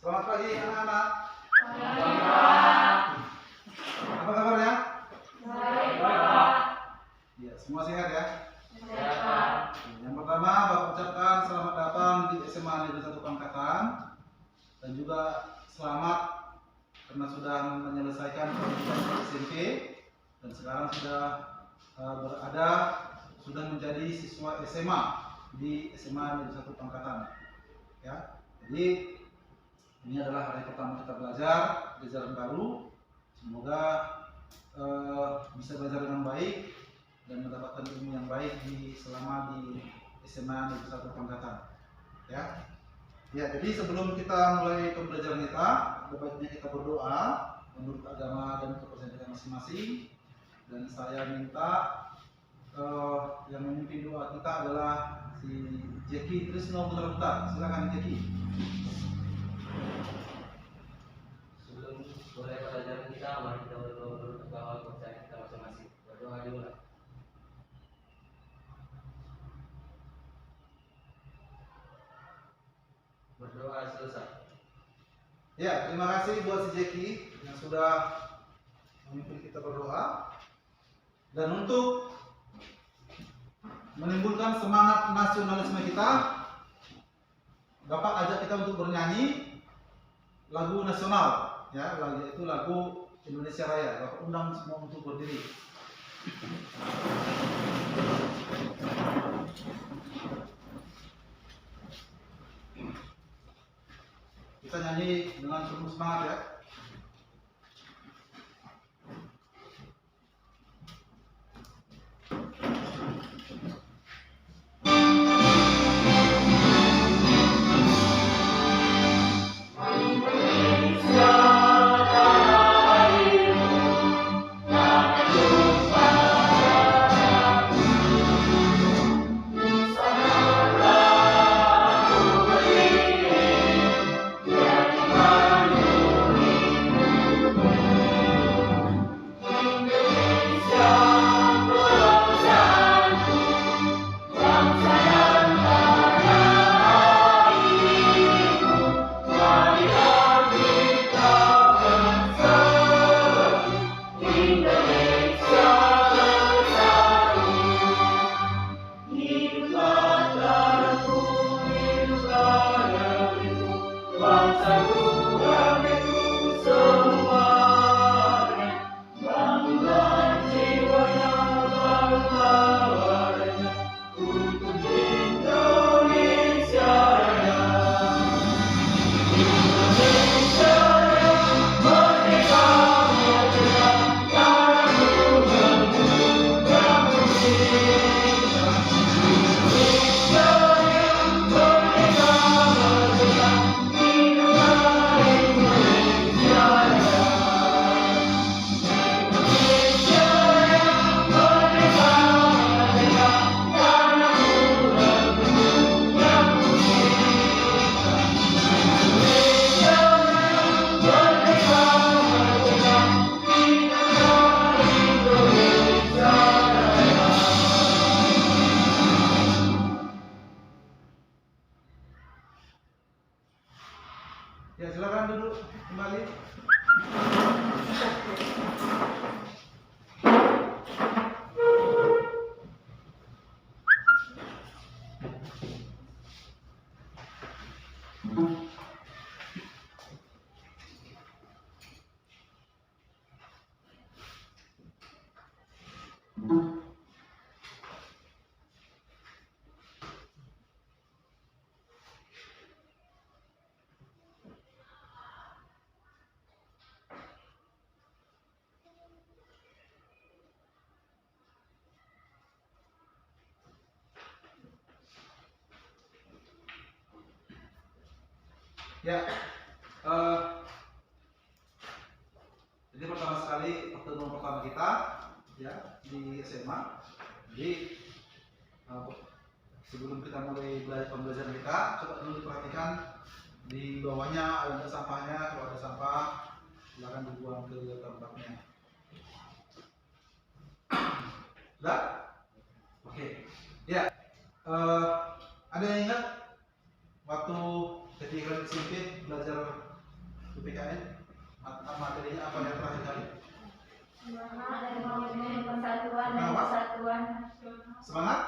Selamat pagi anak-anak. Apa kabarnya? Baik, Pak. Ya, semua sehat ya? Sehat, Pak. Yang pertama, Bapak ucapkan selamat datang di SMA Negeri 1 Pangkatan dan juga selamat karena sudah menyelesaikan pendidikan SMP dan sekarang sudah menjadi siswa SMA di SMA Negeri 1 Pangkatan. Ya, jadi ini adalah hari pertama kita belajar pelajaran baru. Semoga bisa belajar dengan baik dan mendapatkan ilmu yang baik selama di SMA Negeri 1 Pangkatan. Ya, jadi sebelum kita mulai pembelajaran kita, sebaiknya kita berdoa menurut agama dan kepercayaan kita masing-masing. Dan saya minta yang memimpin doa kita adalah si Jeki Trisno Putra Putra. Silakan Jeki. Sebelum mulai pelajaran kita, mari kita berdoa menurut agama kepercayaan kita masing-masing. Berdoa dulu lah. Berdoa selesai. Ya, terima kasih buat si Jeki yang sudah memimpin kita berdoa. Dan untuk menimbulkan semangat nasionalisme kita, Bapak ajak kita untuk bernyanyi lagu nasional, ya, yaitu lagu Indonesia Raya. Bapak undang semua untuk berdiri. Kita nyanyi dengan penuh semangat ya. Ya, silakan duduk kembali. Ya, jadi pertama sekali pertemuan pertama kita ya di SMA. Jadi sebelum kita mulai pembelajaran kita, coba dulu diperhatikan di bawahnya ada sampahnya. Kalau ada sampah, silakan dibuang ke tempatnya. Sudah? Oke. Ya, ada yang ingat waktu ketika SMP belajar untuk PKN materinya apa yang terakhir kali? Semangat dan komitmen persatuan dan kesatuan. Semangat?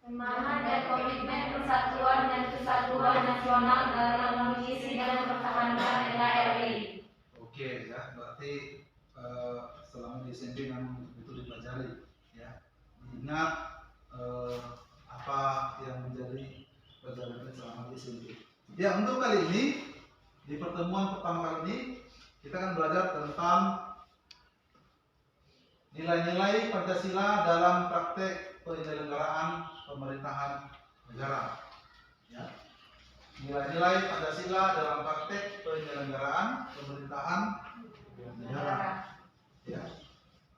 Semangat dan komitmen persatuan dan kesatuan nasional dalam mengisi dan mempertahankan NKRI. Oke ya, berarti selama di SMP memang itu dipelajari ya. Ingat apa yang menjadi pelajaran selama di SMP. Ya, untuk kali ini di pertemuan pertama kali ini kita akan belajar tentang nilai-nilai Pancasila dalam praktek penyelenggaraan pemerintahan negara. Ya. Nilai-nilai Pancasila dalam praktek penyelenggaraan pemerintahan negara. Ya.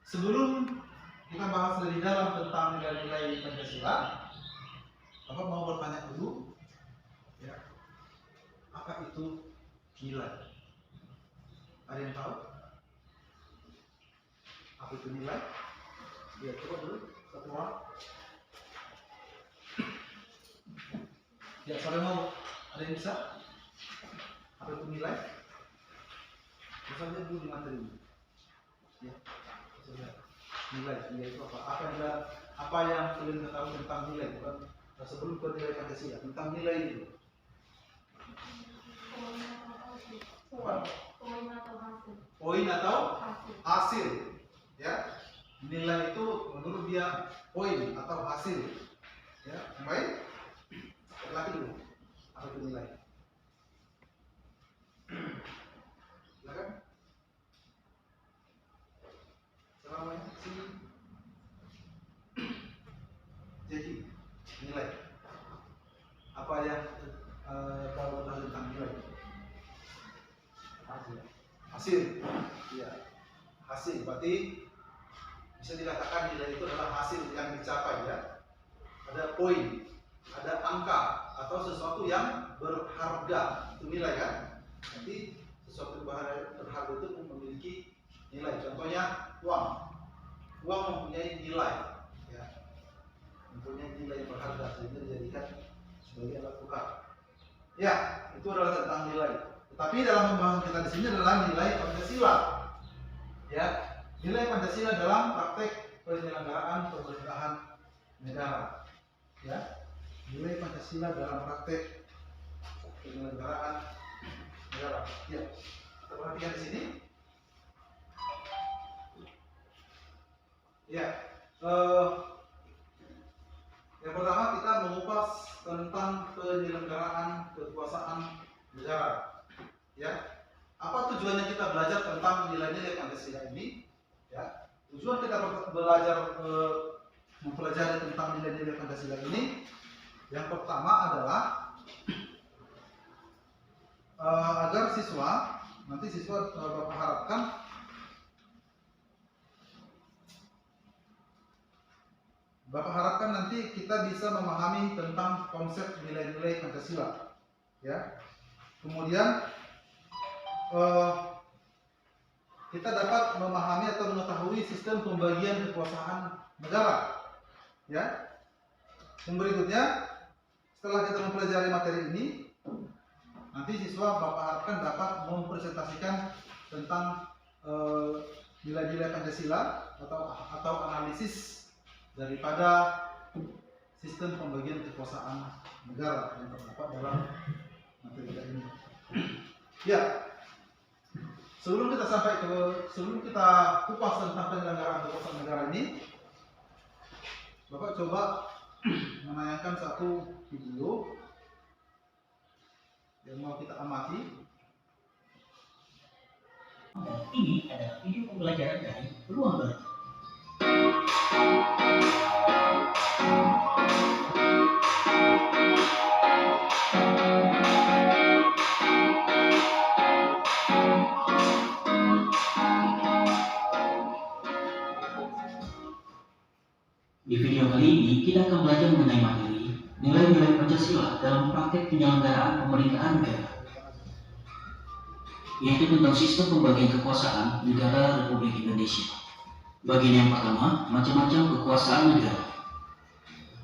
Sebelum kita bahas lebih dalam tentang nilai-nilai Pancasila, Bapak mau bertanya dulu, ya, apa itu nilai? Ada yang tahu? Apa itu nilai? Ya, coba dulu satu orang. Ya, saya mau, ada yang bisa? Apa itu nilai? Bisa lihat dulu di materi ini. Ya, bisa lihat. Nilai itu apa? Apa yang kalian tahu tentang nilai? Bukan sebelum ke nilai Pancasila, tentang nilai itu. Poin atau hasil. Ya, nilai itu menurut dia poin atau hasil. Ya, baik. Lagi dulu. Apa itu nilai? Silakan. Selamanya sini. Jadi nilai. Apa yang tahu tentang nilai? Hasil. Ya. Hasil berarti bisa dikatakan nilai itu adalah hasil yang dicapai ya. Ada poin, ada angka atau sesuatu yang berharga, itu nilai kan? Nanti sesuatu berharga itu memiliki nilai. Contohnya uang. Uang mempunyai nilai ya. Mempunyai nilai berharga sehingga dijadikan sebagai alat tukar. Ya, itu adalah tentang nilai. Tetapi dalam pembahasan kita di sini adalah nilai Pancasila. Ya, nilai Pancasila dalam praktek penyelenggaraan pemerintahan negara. Ya, nilai Pancasila dalam praktek penyelenggaraan negara. Ya, kita perhatikan di sini. Ya, yang pertama kita mengupas tentang penyelenggaraan kekuasaan negara. Ya, apa tujuannya kita belajar tentang nilai-nilai Pancasila ini? Ya, tujuan kita belajar mempelajari tentang nilai-nilai Pancasila ini, yang pertama adalah agar siswa Bapak harapkan nanti kita bisa memahami tentang konsep nilai-nilai Pancasila. Ya, kemudian kita dapat memahami atau mengetahui sistem pembagian kekuasaan negara. Ya. Yang berikutnya, setelah kita mempelajari materi ini, nanti siswa Bapak harapkan dapat mempresentasikan tentang nilai-nilai Pancasila atau analisis daripada sistem pembagian kekuasaan negara yang terdapat dalam materi kita ini. Ya. Sebelum kita kupas tentang penyelenggaraan kekuasaan negara ini, Bapak coba menayangkan satu video yang mau kita amati. Ini adalah video pembelajaran dari Ruang Belajar. Di video kali ini kita akan belajar mengenai materi nilai-nilai Pancasila dalam praktek penyelenggaraan pemerintahan negara, yaitu tentang sistem pembagian kekuasaan negara Republik Indonesia. Bagian yang pertama, macam-macam kekuasaan negara.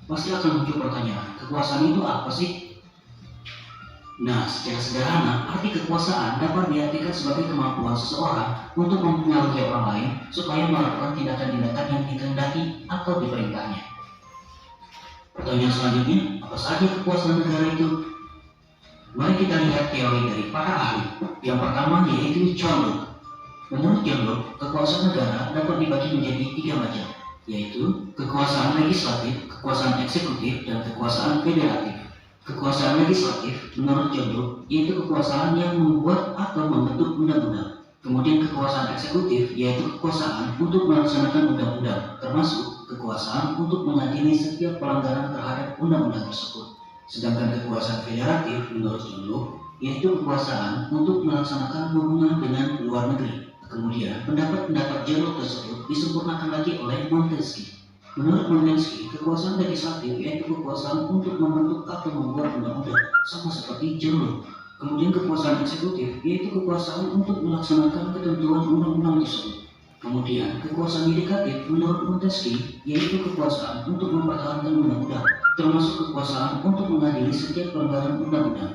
Pasti akan muncul pertanyaan, kekuasaan itu apa sih? Nah, secara sederhana, arti kekuasaan dapat diartikan sebagai kemampuan seseorang untuk mempengaruhi orang lain supaya melakukan tindakan-tindakan yang dikehendaki atau diperintahnya. Pertanyaan selanjutnya, apa saja kekuasaan negara itu? Mari kita lihat teori dari para ahli. Yang pertama yaitu John Locke. Menurut John Locke, kekuasaan negara dapat dibagi menjadi 3 macam, yaitu kekuasaan legislatif, kekuasaan eksekutif, dan kekuasaan federatif. Kekuasaan legislatif menurut John Locke yaitu kekuasaan yang membuat atau membentuk undang-undang. Kemudian kekuasaan eksekutif yaitu kekuasaan untuk melaksanakan undang-undang, termasuk kekuasaan untuk mengadili setiap pelanggaran terhadap undang-undang tersebut. Sedangkan kekuasaan federatif menurut John Locke yaitu kekuasaan untuk melaksanakan hubungan dengan luar negeri. Kemudian pendapat-pendapat John Locke tersebut disempurnakan lagi oleh Montesquieu. Menurut Montesquieu, kekuasaan legislatif yaitu kekuasaan untuk membentuk atau membuat undang-undang, sama seperti John Locke. Kemudian kekuasaan eksekutif yaitu kekuasaan untuk melaksanakan ketentuan undang-undang tersebut. Kemudian kekuasaan yudikatif menurut Montesquieu yaitu kekuasaan untuk mempertahankan undang-undang, termasuk kekuasaan untuk mengadili setiap pelanggaran undang-undang.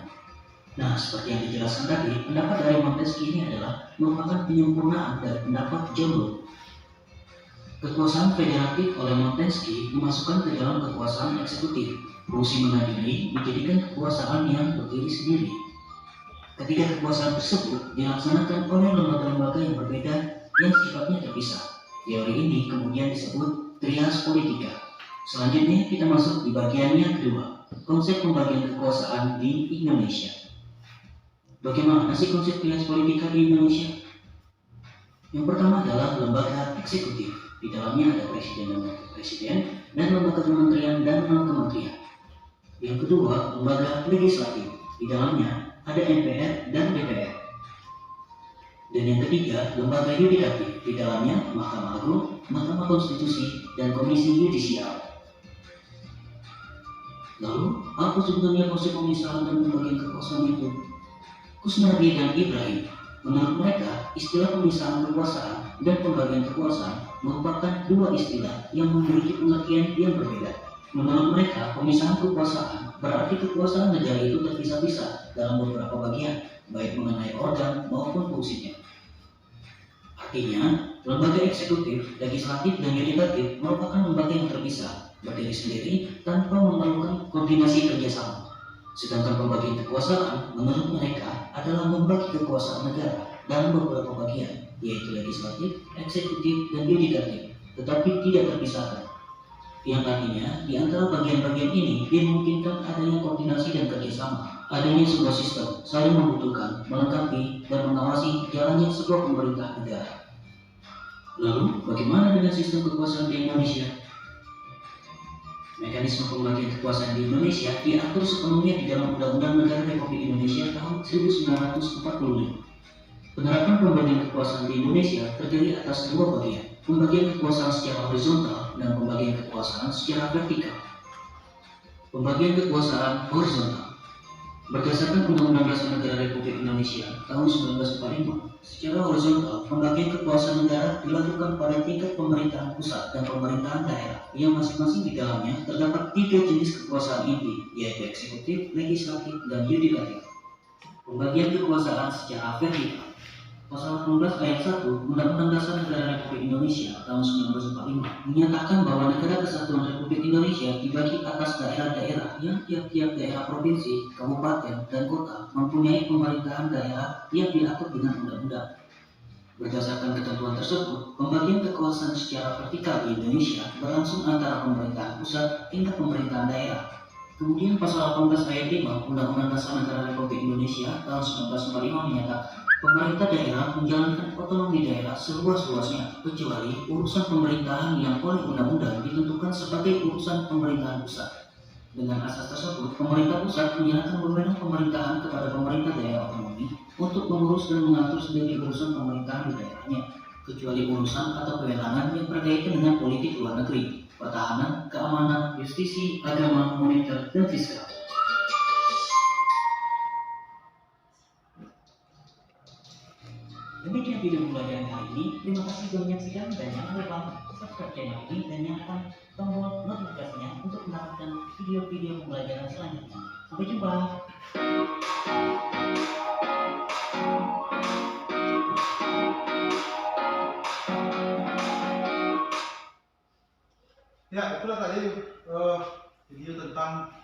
Nah, seperti yang dijelaskan tadi, pendapat dari Montesquieu ini adalah merupakan penyempurnaan dari pendapat John Locke. Kekuasaan federatif oleh Montesquieu dimasukkan ke dalam kekuasaan eksekutif. Fungsi mengadili dijadikan kekuasaan yang berdiri sendiri. Ketiga kekuasaan tersebut dilaksanakan oleh lembaga-lembaga yang berbeda yang sifatnya terpisah. Teori ini kemudian disebut trias politika. Selanjutnya kita masuk di bagian yang kedua, konsep pembagian kekuasaan di Indonesia. Bagaimana sih konsep trias politika di Indonesia? Yang pertama adalah lembaga eksekutif. Di dalamnya ada presiden dan wakil presiden, dan lembaga kementerian dan non-kementerian. Yang kedua, lembaga legislatif. Di dalamnya ada MPR dan DPR. Dan yang ketiga, lembaga yudikatif. Di dalamnya Mahkamah Agung, Mahkamah Konstitusi, dan Komisi Yudisial. Lalu, apa sebetulnya konsep pemisahan dan pembagian kekuasaan itu? Kusnadi dan Ibrahim, menurut mereka, istilah pemisahan kekuasaan dan pembagian kekuasaan merupakan dua istilah yang memiliki pengertian yang berbeda. Menurut mereka, pemisahan kekuasaan berarti kekuasaan negara itu terpisah-pisah dalam beberapa bagian, baik mengenai organ maupun fungsinya. Artinya, lembaga eksekutif, legislatif, dan yudikatif merupakan lembaga yang terpisah, berdiri sendiri tanpa memerlukan koordinasi kerjasama. Sedangkan pembagian kekuasaan menurut mereka adalah membagi kekuasaan negara dalam beberapa bagian, yaitu legislatif, eksekutif, dan yudikatif, tetapi tidak terpisahkan. Yang artinya, di antara bagian-bagian ini dimungkinkan adanya koordinasi dan kerjasama, adanya sebuah sistem saling membutuhkan, melengkapi, dan mengawasi jalannya sebuah pemerintah negara. Lalu, bagaimana dengan sistem kekuasaan di Indonesia? Mekanisme pembagian kekuasaan di Indonesia diatur sepenuhnya di dalam Undang-Undang Negara Republik Indonesia tahun 1945. Penerapan pembagian kekuasaan di Indonesia terdiri atas dua bagian, pembagian kekuasaan secara horizontal dan pembagian kekuasaan secara vertikal. Pembagian kekuasaan horizontal berdasarkan Undang-Undang Dasar Negara Republik Indonesia tahun 1945, secara horizontal pembagian kekuasaan negara dilakukan pada tingkat pemerintahan pusat dan pemerintahan daerah yang masing-masing di dalamnya terdapat tiga jenis kekuasaan inti, yaitu eksekutif, legislatif, dan yudikatif. Pembagian kekuasaan secara vertikal. Pasal 18 ayat 1 Undang-Undang Dasar Negara Republik Indonesia tahun 1945 menyatakan bahwa Negara Kesatuan Republik Indonesia dibagi atas daerah-daerah yang tiap-tiap daerah provinsi, kabupaten, dan kota mempunyai pemerintahan daerah yang diatur dengan undang-undang. Berdasarkan ketentuan tersebut, pembagian kekuasaan secara vertikal di Indonesia berlangsung antara pemerintahan pusat hingga pemerintahan daerah. Kemudian pasal 18 ayat 5 Undang-Undang Dasar Negara Republik Indonesia tahun 1945 menyatakan pemerintah daerah menjalankan otonomi daerah seluas-luasnya, kecuali urusan pemerintahan yang oleh undang-undang ditentukan sebagai urusan pemerintahan pusat. Dengan asas tersebut, pemerintah pusat menyerahkan wewenang pemerintahan kepada pemerintah daerah otonomi untuk mengurus dan mengatur sendiri urusan pemerintahan di daerahnya, kecuali urusan atau kewenangan yang berkaitan dengan politik luar negeri, pertahanan, keamanan, justisi, agama, moneter, dan fiskal. Demikian video pembelajaran kali ini. Terima kasih sudah menyaksikan dan jangan lupa subscribe channel ini dan nyalakan tombol notifikasinya untuk mendapatkan video-video pembelajaran selanjutnya. Sampai jumpa. Ya, itulah tadi video tentang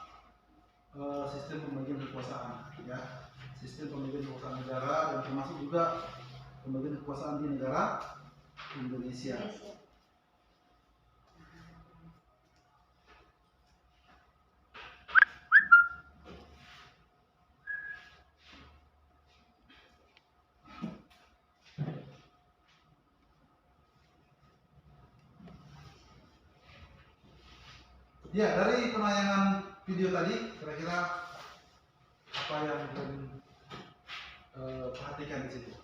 sistem pembagian kekuasaan, ya, sistem pembagian kekuasaan negara dan termasuk juga pembagian kekuasaan di negara Indonesia. Ya, dari penayangan video tadi, kira-kira apa yang kalian perhatikan di situ?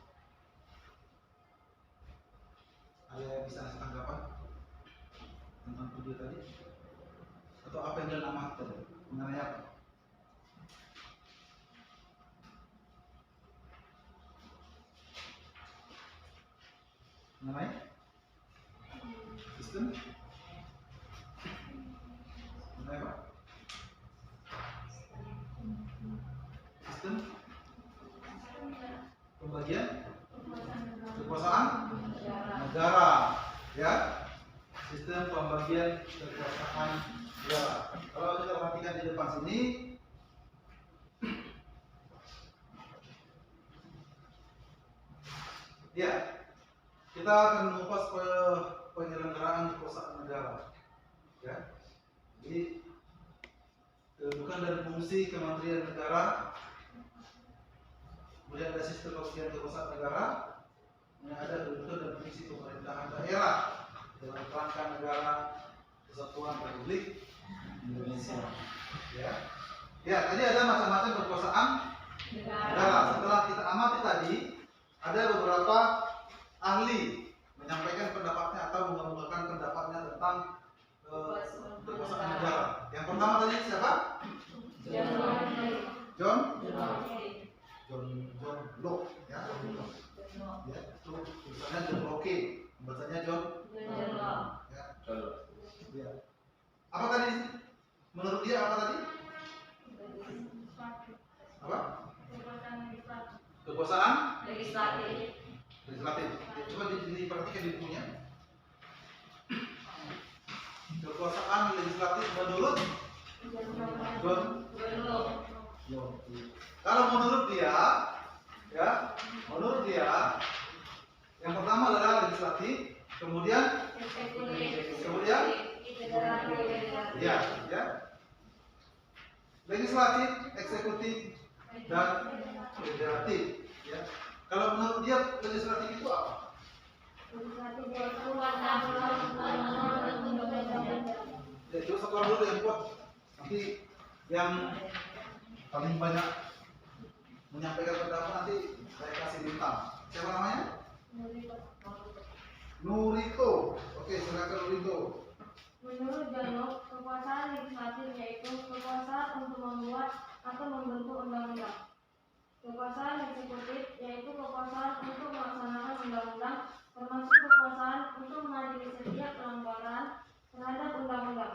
Ada yang bisa ngasih tanggapan tentang video tadi? Atau apa yang kalian amati tadi? Mengenai apa? Mengenai sistem? Mengenai apa? Sistem pembagian kekuasaan negara, ya, sistem pembagian kekuasaan negara. Kalau kita perhatikan di depan sini, ya, kita akan mengupas penyelenggaraan kekuasaan negara, ya. Jadi bukan dari fungsi Kementerian Negara, kemudian ada sistem pembagian kekuasaan negara, yang ada kedudukan dan fungsi pemerintahan daerah dalam kerangka negara Kesatuan Republik Indonesia. Ya, tadi ada macam-macam kekuasaan negara. Setelah kita amati tadi, ada beberapa ahli menyampaikan pendapatnya atau mengemukakan pendapatnya tentang kekuasaan negara. Yang pertama tadi siapa? John Locke, ya. Ya, itu tulisannya John Locke, bacanya John. Ya. Ya. Apa tadi? Menurut dia apa tadi? Apa? Kekuasaan Legislatif. legislatif. Coba diperhatikan di bukunya. Kekuasaan legislatif menurut John Locke. Kalau menurut dia, ya, menurut dia, yang pertama adalah legislatif, kemudian, ya, legislatif, eksekutif, dan federatif. Ya. Kalau menurut dia legislatif itu apa? Ya, coba sekolah dulu yang kuat. Nanti yang paling banyak menyampaikan pendapat nanti saya kasih bintang. Siapa namanya? Nurito. Oke, silakan Nurito. Menurut John Locke, kekuasaan legislatif yaitu kekuasaan untuk membuat atau membentuk undang-undang. Kekuasaan eksekutif yaitu kekuasaan untuk melaksanakan undang-undang, termasuk kekuasaan untuk mengadili setiap pelanggaran terhadap undang-undang.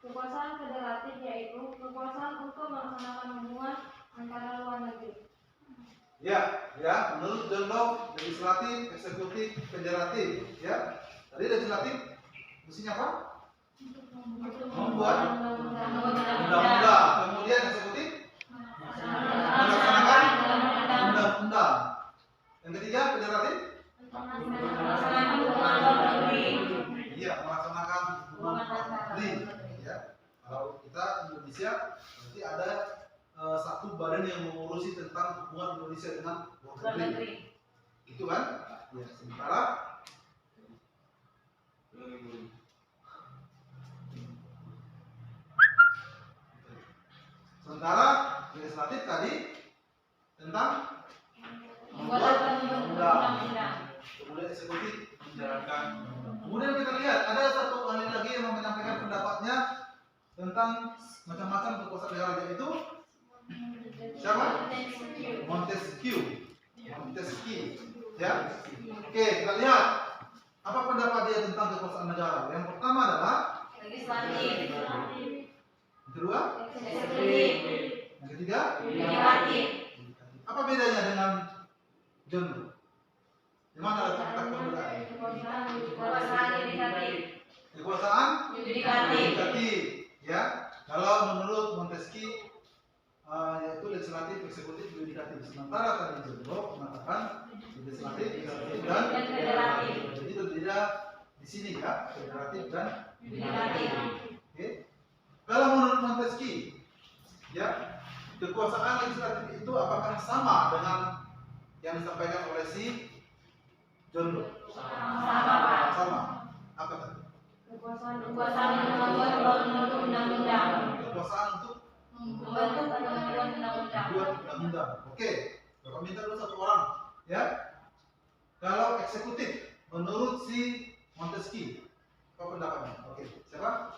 Kekuasaan federatif yaitu kekuasaan untuk melaksanakan hubungan antara luar negeri. Ya, menurut John Locke, legislatif, eksekutif, federatif. Ya, tadi legislatif fungsinya apa? Membuat undang-undang. Kemudian eksekutif melaksanakan undang-undang. Yang ketiga federatif, iya, melaksanakan hubungan negeri. Ya, kalau kita Indonesia berarti ada satu badan yang mengurusi tentang hubungan Indonesia dengan luar negeri. Itu kan? Ya, sementara legislatif tadi tentang membuat undang-undang, kemudian eksekutif menjalankan. Kemudian kita lihat ada satu ahli lagi yang menyampaikan pendapatnya tentang macam-macam kekuasaan negara, yaitu siapa? Montesquieu. Ya. Oke, kita lihat apa pendapat dia tentang kekuasaan negara. Yang pertama adalah Legislatif. kedua, Eksekutif. Yang ketiga, Yudikatif. apa bedanya dengan genre? Di mana letak perbedaan? Kekuasaan yudikatif. Kekuasaan Yudikatif. yudikatif, ya. Kalau menurut Montesquieu yaitu legislatif, eksekutif, yudikatif. Sementara tadi Jendro mengatakan legislatif, eksekutif, dan federatif. Jadi itu beda di sini ya, federatif dan Yudikatif. Oke. Kalau menurut Montesquieu, ya, kekuasaan legislatif itu apakah sama dengan yang disampaikan oleh si John Locke? Sama, Pak. Sama. Apa tadi? Kekuasaan Kekuasaan untuk membentuk undang-undang. Kekuasaan untuk Membentuk atau membuat undang-undang. membuat undang-undang. Oke. Bapak minta dulu satu orang, ya. Kalau eksekutif, menurut si Montesquieu, apa pendapatnya? Oke. Siapa?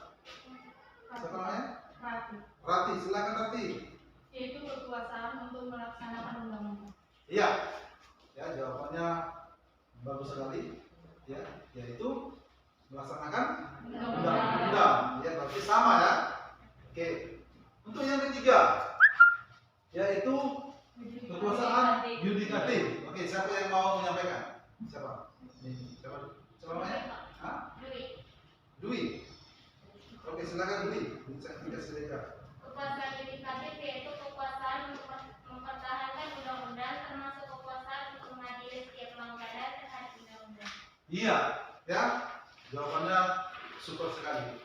Siapa namanya? Rati. Rati. Silakan Rati. Yaitu kekuasaan untuk melaksanakan undang-undang. Iya. Ya, jawabannya bagus sekali. Ya, yaitu melaksanakan undang-undang. Ya, berarti sama ya. Oke. Untuk yang ketiga, yaitu kekuasaan yudikatif. Oke, siapa yang mau menyampaikan? Siapa? Siapa? Siapa namanya? Hah? Dwi. Oke, silakan Dwi. Bisa silakan. Kekuasaan yudikatif yaitu kekuasaan untuk mempertahankan undang-undang, termasuk kekuasaan untuk mengadili setiap pelanggaran terhadap undang-undang. Iya, ya. Jawabannya super sekali.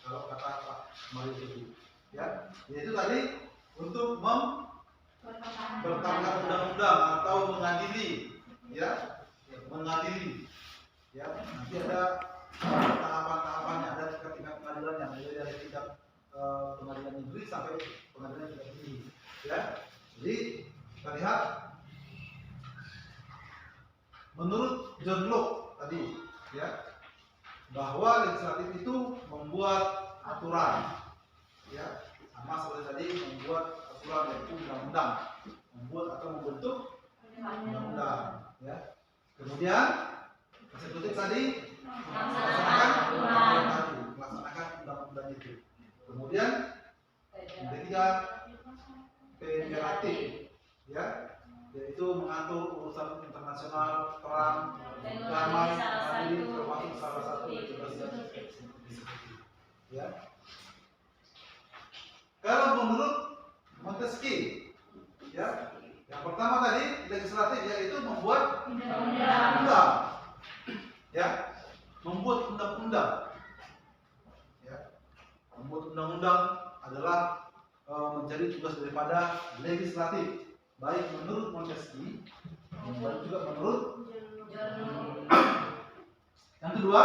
Kalau kata Pak Mario itu, ya, yaitu tadi untuk mempertahankan undang-undang atau mengadili, ya, mengadili, ya. Nanti ada tahapan-tahapannya, ada tingkat pengadilannya, mulai dari tingkat pengadilan negeri sampai pengadilan tingkat tinggi, ya. Jadi kita lihat menurut John Locke tadi, ya, bahwa legislatif itu membuat aturan, ya, sama seperti tadi membuat aturan yaitu undang-undang, membuat atau membentuk undang-undang, ya. Kemudian eksekutif tadi melaksanakan undang-undang itu. Kemudian yang ketiga federatif, ya, yaitu mengatur urusan internasional, perang, damai, adil, termasuk salah satu tugas eksekutif. Ya. Kalau menurut Montesquieu, ya, yang pertama tadi legislatif yaitu membuat undang-undang, ya, membuat undang-undang, ya, membuat undang-undang adalah menjadi tugas daripada legislatif, baik menurut Montesquieu dan juga menurut yang kedua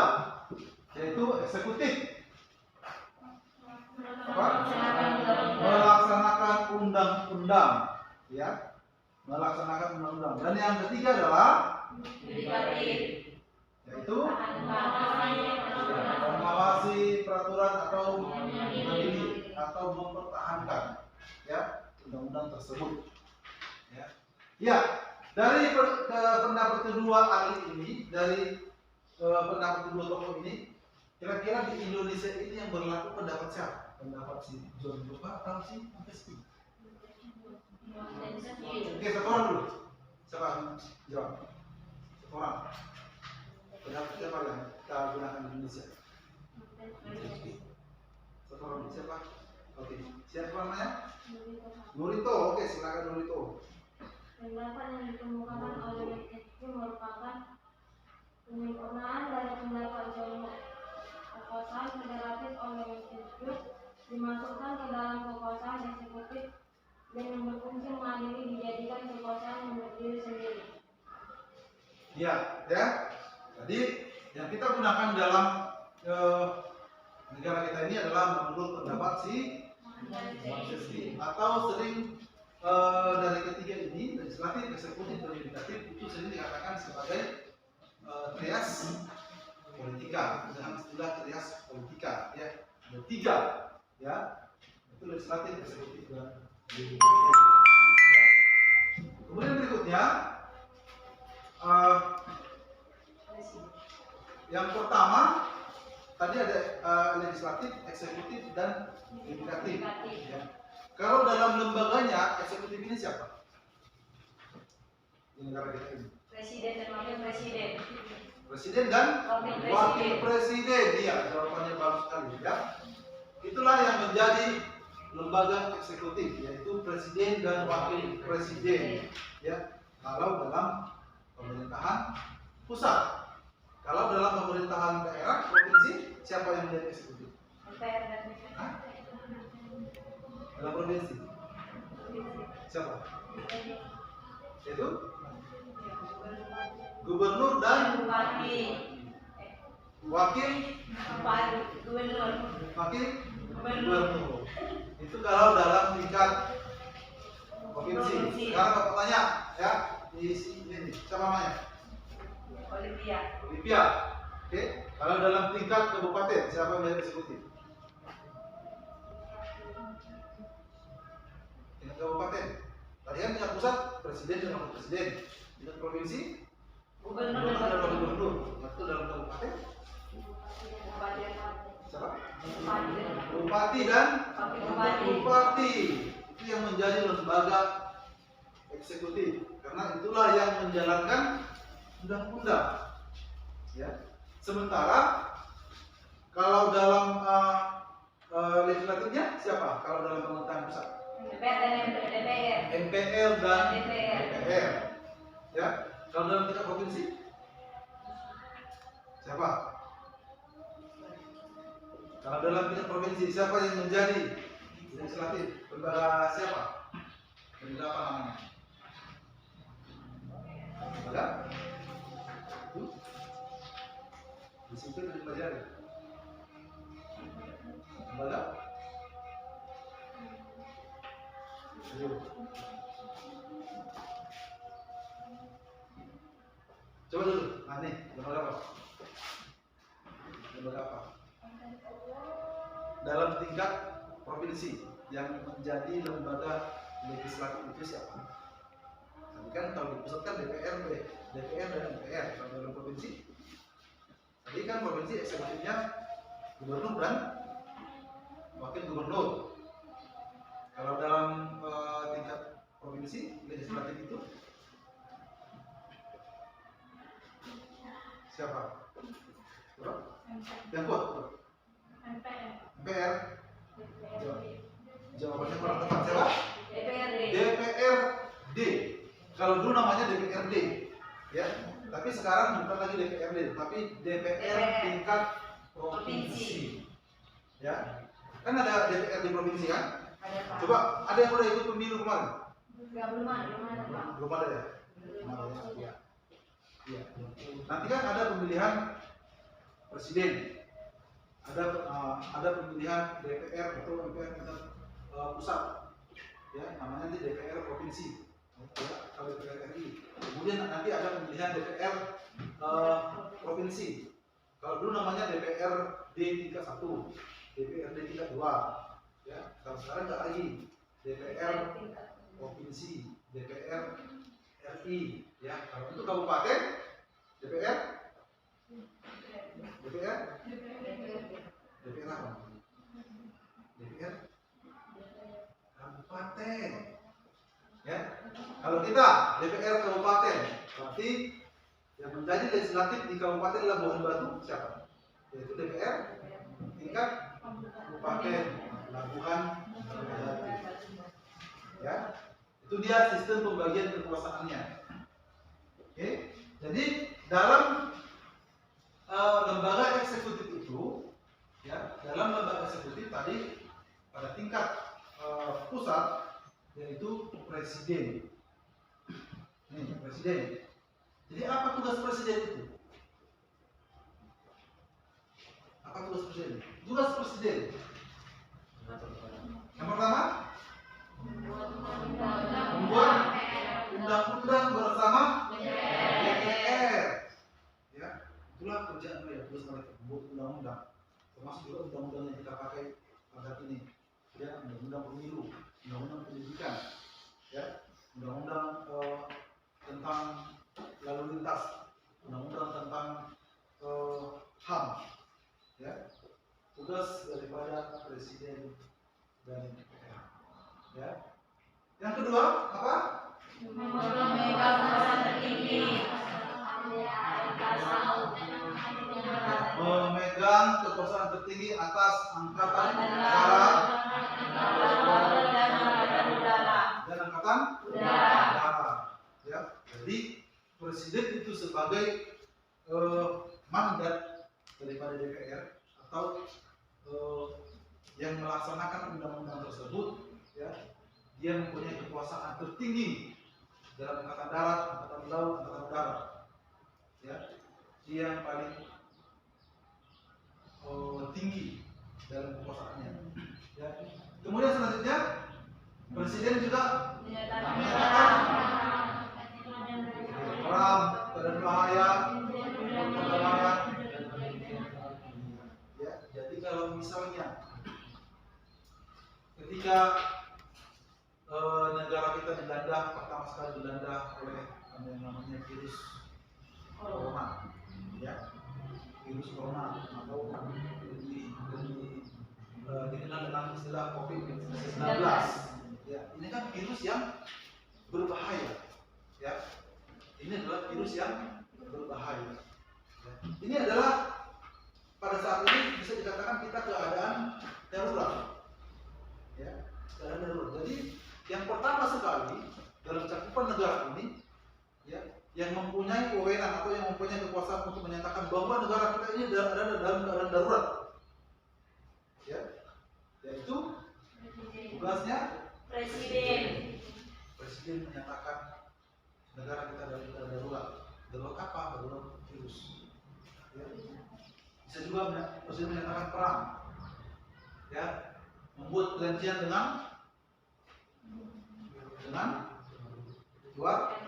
yaitu eksekutif, apa? Melaksanakan undang-undang, ya, melaksanakan undang-undang. Dan yang ketiga adalah Yudikatif. yaitu mengawasi peraturan atau mengadili atau mempertahankan, ya, undang-undang tersebut. Ya, ya, dari pendapat kedua ahli ini, dari pendapat kedua tokoh ini, kira-kira di Indonesia ini yang berlaku pendapat siapa? Pendapat si John Locke atau si Montesquieu? Oke, satu orang dulu. Siapa yang jawab? Satu orang. Pendapat siapa yang kita gunakan di Indonesia? Satu orang. Siapa? Oke. Siapa namanya? Nurito. Oke, silakan Nurito. Pendapat yang dikemukakan oleh Montesquieu merupakan penyempurnaan dari pendapat John Locke. Kekuasaan federatif oleh Montesquieu dimasukkan ke dalam kekuasaan eksekutif dan yang berfungsi mengadili dijadikan kekuasaan yang berdiri sendiri. Ya, ya. Jadi yang kita gunakan dalam negara kita ini adalah menurut pendapat si Montesquieu, atau sering dari ketiga ini, legislatif, eksekutif, dan yudikatif, itu sering dikatakan sebagai trias politika, dengan istilah trias politika, ya. Ada tiga, ya, itu legislatif, eksekutif, dan yudikatif. Ya. Kemudian berikutnya, yang pertama tadi ada legislatif, eksekutif, dan yudikatif. Ya. Kalau dalam lembaganya eksekutif ini siapa? Di negara kita ini. Presiden dan wakil presiden. Presiden dan Wakil wakil presiden. Iya, jawabannya bagus sekali ya. Itulah yang menjadi lembaga eksekutif, yaitu presiden dan wakil presiden. Ya, kalau dalam pemerintahan pusat. Kalau dalam pemerintahan daerah, provinsi, siapa yang menjadi eksekutif? MPR dan Hah? Dalam provinsi siapa? Itu gubernur dan bupati. wakil Bupati, gubernur. gubernur. Itu kalau dalam tingkat provinsi. Sekarang Bapak tanya ya, di sini siapa namanya? Olivia. Oke. Kalau dalam tingkat kabupaten siapa yang menjadi eksekutif? Tingkat kabupaten. Tadi kan tingkat pusat presiden dan wakil presiden. Tingkat provinsi Gubernur dan dan wakil gubernur. Itu dalam kabupaten bupati. siapa? Bupati. Bupati dan Wakil bupati. bupati. Itu yang menjadi lembaga eksekutif. Karena itulah yang menjalankan undang-undang. Ya. Sementara kalau dalam legislatifnya siapa? Kalau dalam pemerintahan pusat? DPR dan DPR. MPR dan DPR. DPR. Ya. Kalau dalam tingkat provinsi siapa? Kalau dalam tingkat provinsi siapa yang menjadi legislatif? Lembaga siapa? Lembaga apa namanya? Lembaga? Itu? Di situ dipelajari. Lembaga? Ayo. Coba dulu. Nah nih, lembaga apa? Lembaga apa? Dalam tingkat provinsi yang menjadi lembaga legislatif itu siapa? Tadi kan kalau di pusat kan DPR dan MPR. Kalau dalam provinsi, tadi kan provinsi eksekutifnya gubernur dan wakil gubernur. Kalau dalam tingkat provinsi legislatif itu siapa? Yang kuat? MPR. Jawabannya kurang tepat. Siapa? DPRD. DPRD. Kalau dulu namanya DPRD, ya. Tapi sekarang bukan lagi DPRD, tapi DPR tingkat provinsi. Ya. Kan ada DPR di provinsi kan? Ada Pak. Coba ada yang udah ikut pemilu kemarin? Belum ada Pak. Belum ada ya? Iya. Iya. Nanti kan ada pemilihan presiden, ada pemilihan DPR atau MPR tingkat pusat, ya namanya nanti DPR provinsi, ya, kalau DPR RI. Kemudian nanti ada pemilihan DPR provinsi. Kalau dulu namanya DPRD tingkat 1, DPRD tingkat 2, ya. Kalau sekarang nggak lagi DPR provinsi, DPR RI, ya. Kalau itu kabupaten DPR apa? DPR kabupaten, ya. Kalau kita DPR kabupaten, berarti yang menjadi legislatif di kabupaten adalah Labuhan Batu siapa? Yaitu DPR tingkat kabupaten Labuhan Batu. Ya, itu dia sistem pembagian kekuasaannya. Oke, jadi dalam lembaga eksekutif itu, ya, dalam lembaga eksekutif tadi pada tingkat pusat yaitu presiden. Nih, presiden. Jadi apa tugas presiden itu? Apa tugas presiden? Tugas presiden yang pertama membuat undang-undang bersama DPR. Ya, itulah kerjaan mereka, tugas mereka membuat undang-undang, termasuk juga undang-undang yang kita pakai pada ini, ya, undang-undang pemilu, undang-undang pendidikan, ya, undang-undang tentang lalu lintas, undang-undang tentang HAM, ya. Tugas daripada presiden dan DPR. Ya. Yang kedua apa? Memegang kekuasaan tertinggi. Memegang kekuasaan tertinggi atas angkatan darat dan angkatan udara. Ya. Jadi presiden itu sebagai mandat daripada DPR atau yang melaksanakan undang-undang tersebut, ya, dia mempunyai kekuasaan tertinggi dalam angkatan darat, angkatan laut, angkatan udara. Ya, dia yang paling tinggi dalam kekuasaannya. Ya. Kemudian selanjutnya presiden juga menyatakan perang, keadaan bahaya, perdamaian. Ya, jadi kalau misalnya ketika negara kita dilanda, pertama sekali dilanda oleh yang namanya virus corona, ya, virus corona atau dikenal dengan istilah COVID-19. Ya, ini kan virus yang berbahaya, ya. Ini adalah virus yang berbahaya. Ya. Ini adalah pada saat ini bisa dikatakan kita keadaan darurat. Ya, keadaan darurat. Jadi yang pertama sekali dalam cakupan negara ini, ya, yang mempunyai wewenang atau yang mempunyai kekuasaan untuk menyatakan bahwa negara kita ini ada dalam keadaan darurat, ya, yaitu tugasnya Presiden. Presiden menyatakan negara kita dalam keadaan darurat. Darurat apa? Darurat virus. Ya. Bisa juga Presiden menyatakan perang, ya, membuat perjanjian dengan luar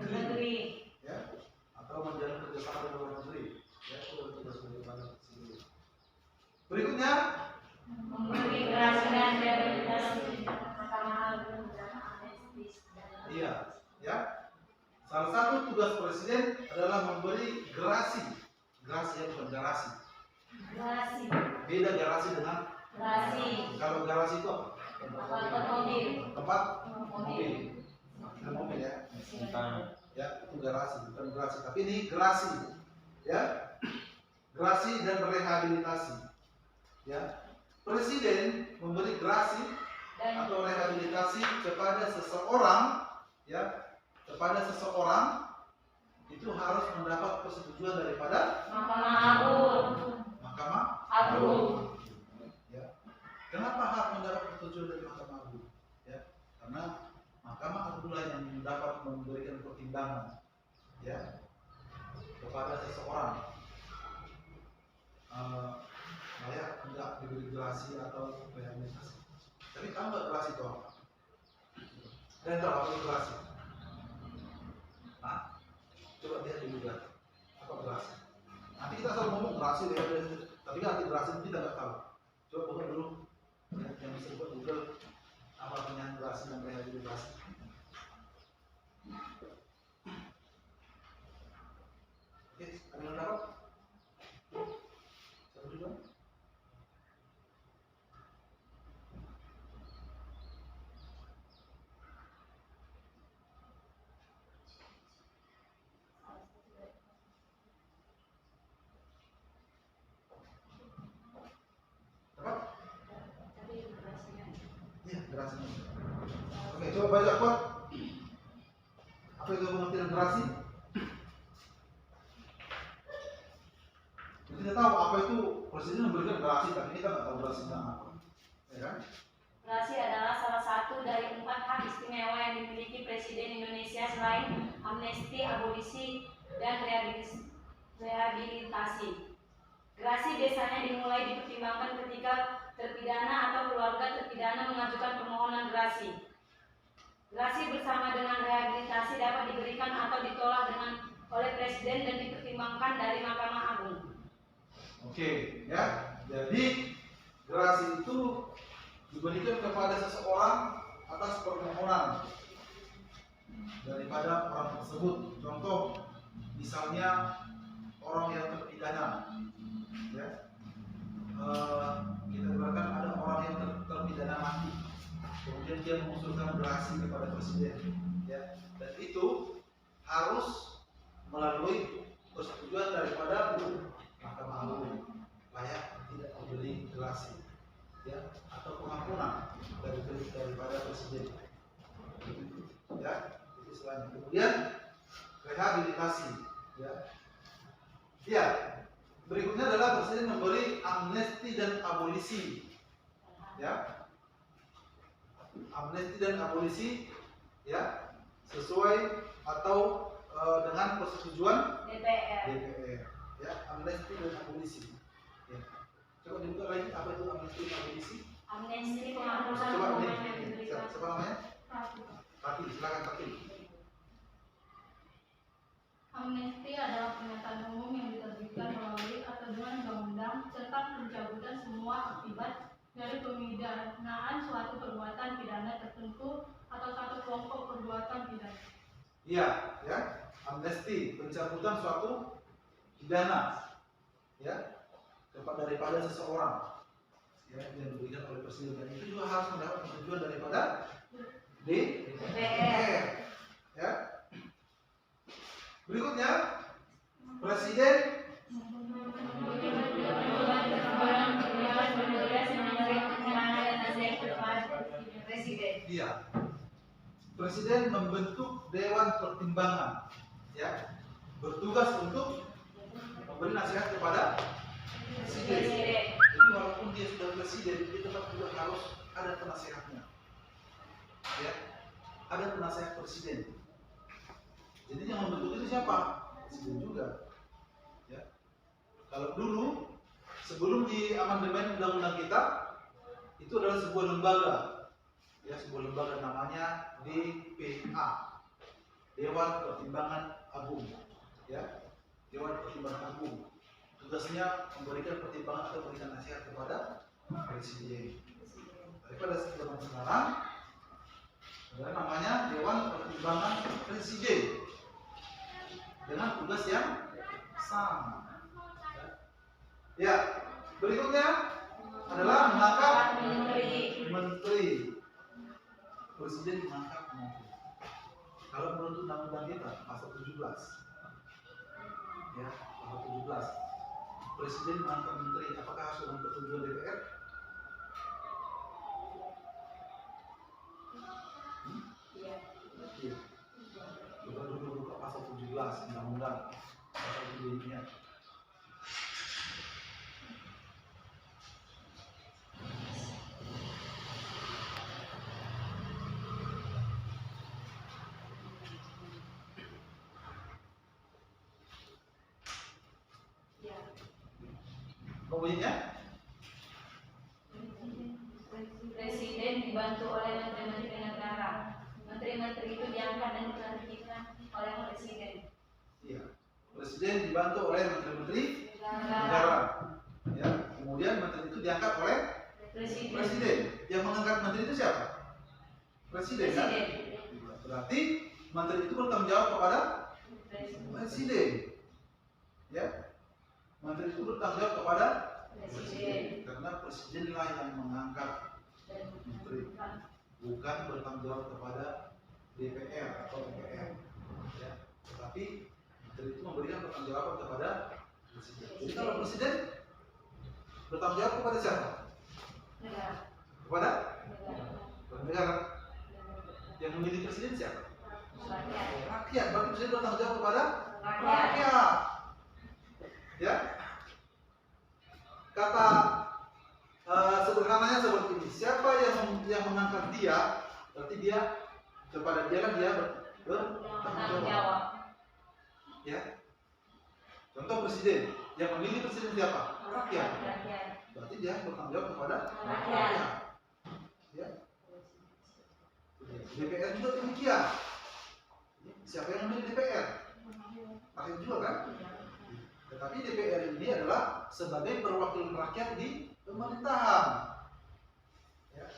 Negeri. ya, atau menjalin kerjasama dengan luar negeri, ya, itu tugas presiden. Berikutnya Memberi gerasi dan rehabilitasi. Mahkamah Agung dan amnesti. iya, ya, salah satu tugas presiden adalah memberi gerasi. Gerasi ya, bukan garasi. Gerasi. Beda garasi dengan Gerasi. kalau garasi itu apa? Tempat mobil. Tempat mobil. Bukan mobil ya. Ya, itu garasi, bukan gerasi. Tapi ini gerasi, ya, gerasi dan rehabilitasi. Ya, presiden memberi gerasi atau rehabilitasi kepada seseorang, ya, kepada seseorang itu harus mendapat persetujuan daripada Mahkamah Agung. Mahkamah Agung. Ya. Kenapa harus mendapat persetujuan dari Mahkamah Agung? Ya, karena Mahkamah Agung lah yang dapat memberikan pertimbangan, ya, kepada seseorang layak enggak diberi gerasi atau rehabilitasi. Tapi tahu nggak gerasi itu apa? Dan tahu apa itu gerasi? Nah, coba lihat dulu kan, apa gerasi? Nanti kita selalu ngomong gerasi, rehabilitasi, tapi arti gerasi kita nggak tahu. Coba buka dulu yang bisa buat Google apa artinya gerasi dan rehabilitasi. Oke, ada yang dapat? Satu dua. Dapat? Iya, gerasi. Oke, coba baca kuat. Apa itu pengertian gerasi? Kita tahu apa itu presiden memberikan gerasi, tapi kita nggak tahu gerasinya apa, ya kan? Gerasi adalah salah satu dari 4 hak istimewa yang dimiliki Presiden Indonesia selain amnesti, abolisi, dan rehabilitasi. Gerasi biasanya dimulai dipertimbangkan ketika terpidana atau keluarga terpidana mengajukan permohonan gerasi. Gerasi bersama dengan rehabilitasi dapat diberikan atau ditolak oleh Presiden dan dipertimbangkan dari Mahkamah Agung. Oke, ya. Jadi gerasi itu diberikan kepada seseorang atas permohonan daripada orang tersebut. Contoh, misalnya orang yang terpidana, ya, kita ibaratkan ada orang yang terpidana mati, kemudian dia mengusulkan gerasi kepada presiden, ya, dan itu harus melalui persetujuan daripada Mahkamah Agung, layak tidak diberi gerasi, ya, atau pengampunan daripada presiden, ya, itu istilahnya. Kemudian rehabilitasi, ya. Ya, berikutnya adalah presiden memberi amnesti dan abolisi, ya, amnesti dan abolisi, ya, sesuai atau dengan persetujuan DPR. ya, amnesti dan abolisi, ya. Coba dibuka lagi apa itu amnesti dan abolisi. Amnesti penghapusan Coba hukuman yang ini, diberikan. siapa namanya? Tati, silakan Tati. Amnesti adalah pernyataan umum yang diterbitkan melalui atau dengan undang-undang serta pencabutan semua akibat dari pemidanaan suatu perbuatan pidana tertentu atau satu kelompok perbuatan pidana. Iya, ya, amnesti pencabutan suatu pidana, ya, daripada seseorang, ya, yang diberikan oleh presiden, dan itu juga harus mendapat persetujuan daripada DPR, ya. Berikutnya, presiden Presiden. iya, presiden membentuk dewan pertimbangan, ya, bertugas untuk memberi nasihat kepada presiden. Jadi walaupun dia sudah presiden, dia tetap juga harus ada penasehatnya, ya, ada penasehat presiden. Jadi yang membentuk itu siapa? Presiden juga, ya. Kalau dulu sebelum di amandemen undang-undang kita, itu adalah sebuah lembaga, ya, sebuah lembaga namanya DPA, Dewan Pertimbangan Agung, ya, Dewan Pertimbangan Agung. Tugasnya memberikan pertimbangan atau memberikan nasihat kepada presiden. Daripada zaman sekarang, adalah namanya Dewan Pertimbangan Presiden dengan tugas yang sama. Ya, berikutnya adalah mengangkat menteri. Presiden mengangkat menteri. Kalau menurut undang-undang kita pasal 17, ya, pasal 17, presiden mengangkat menteri. Apakah harus dengan persetujuan DPR? Iya. Coba dulu buka pasal 17 undang-undang pasal 7-nya. Bunyinya? Presiden dibantu oleh menteri-menteri negara. Menteri-menteri itu diangkat dan dilantikkan oleh presiden. Iya. Presiden dibantu oleh menteri-menteri Negara. negara. Ya. Kemudian menteri itu diangkat oleh Presiden. presiden. Yang mengangkat menteri itu siapa? Presiden, kan? Berarti menteri itu bertanggung jawab kepada presiden. Ya. Menteri itu bertanggung jawab kepada presiden. Karena presidenlah yang mengangkat menteri, bukan bertanggung jawab kepada DPR atau MPR, ya. Tetapi menteri itu memberikan pertanggungjawaban kepada presiden. Jadi kalau presiden bertanggung jawab kepada siapa? Negara. Kepada Negara. negara. Yang memilih presiden siapa? Rakyat. Rakyat. Berarti presiden bertanggung jawab kepada Rakyat. rakyat. Ya. Kata sederhananya seperti ini. Siapa yang mengangkat dia, berarti dia kepada dia kan dia bertanggung jawab. Ya. Contoh presiden, yang memilih presiden siapa? Rakyat. Rakyat. Berarti dia bertanggung jawab kepada Rakyat. Ya. DPR juga demikian. Siapa yang memilih DPR? Rakyat juga kan? Tetapi DPR ini adalah sebagai perwakilan rakyat di pemerintahan. Ya.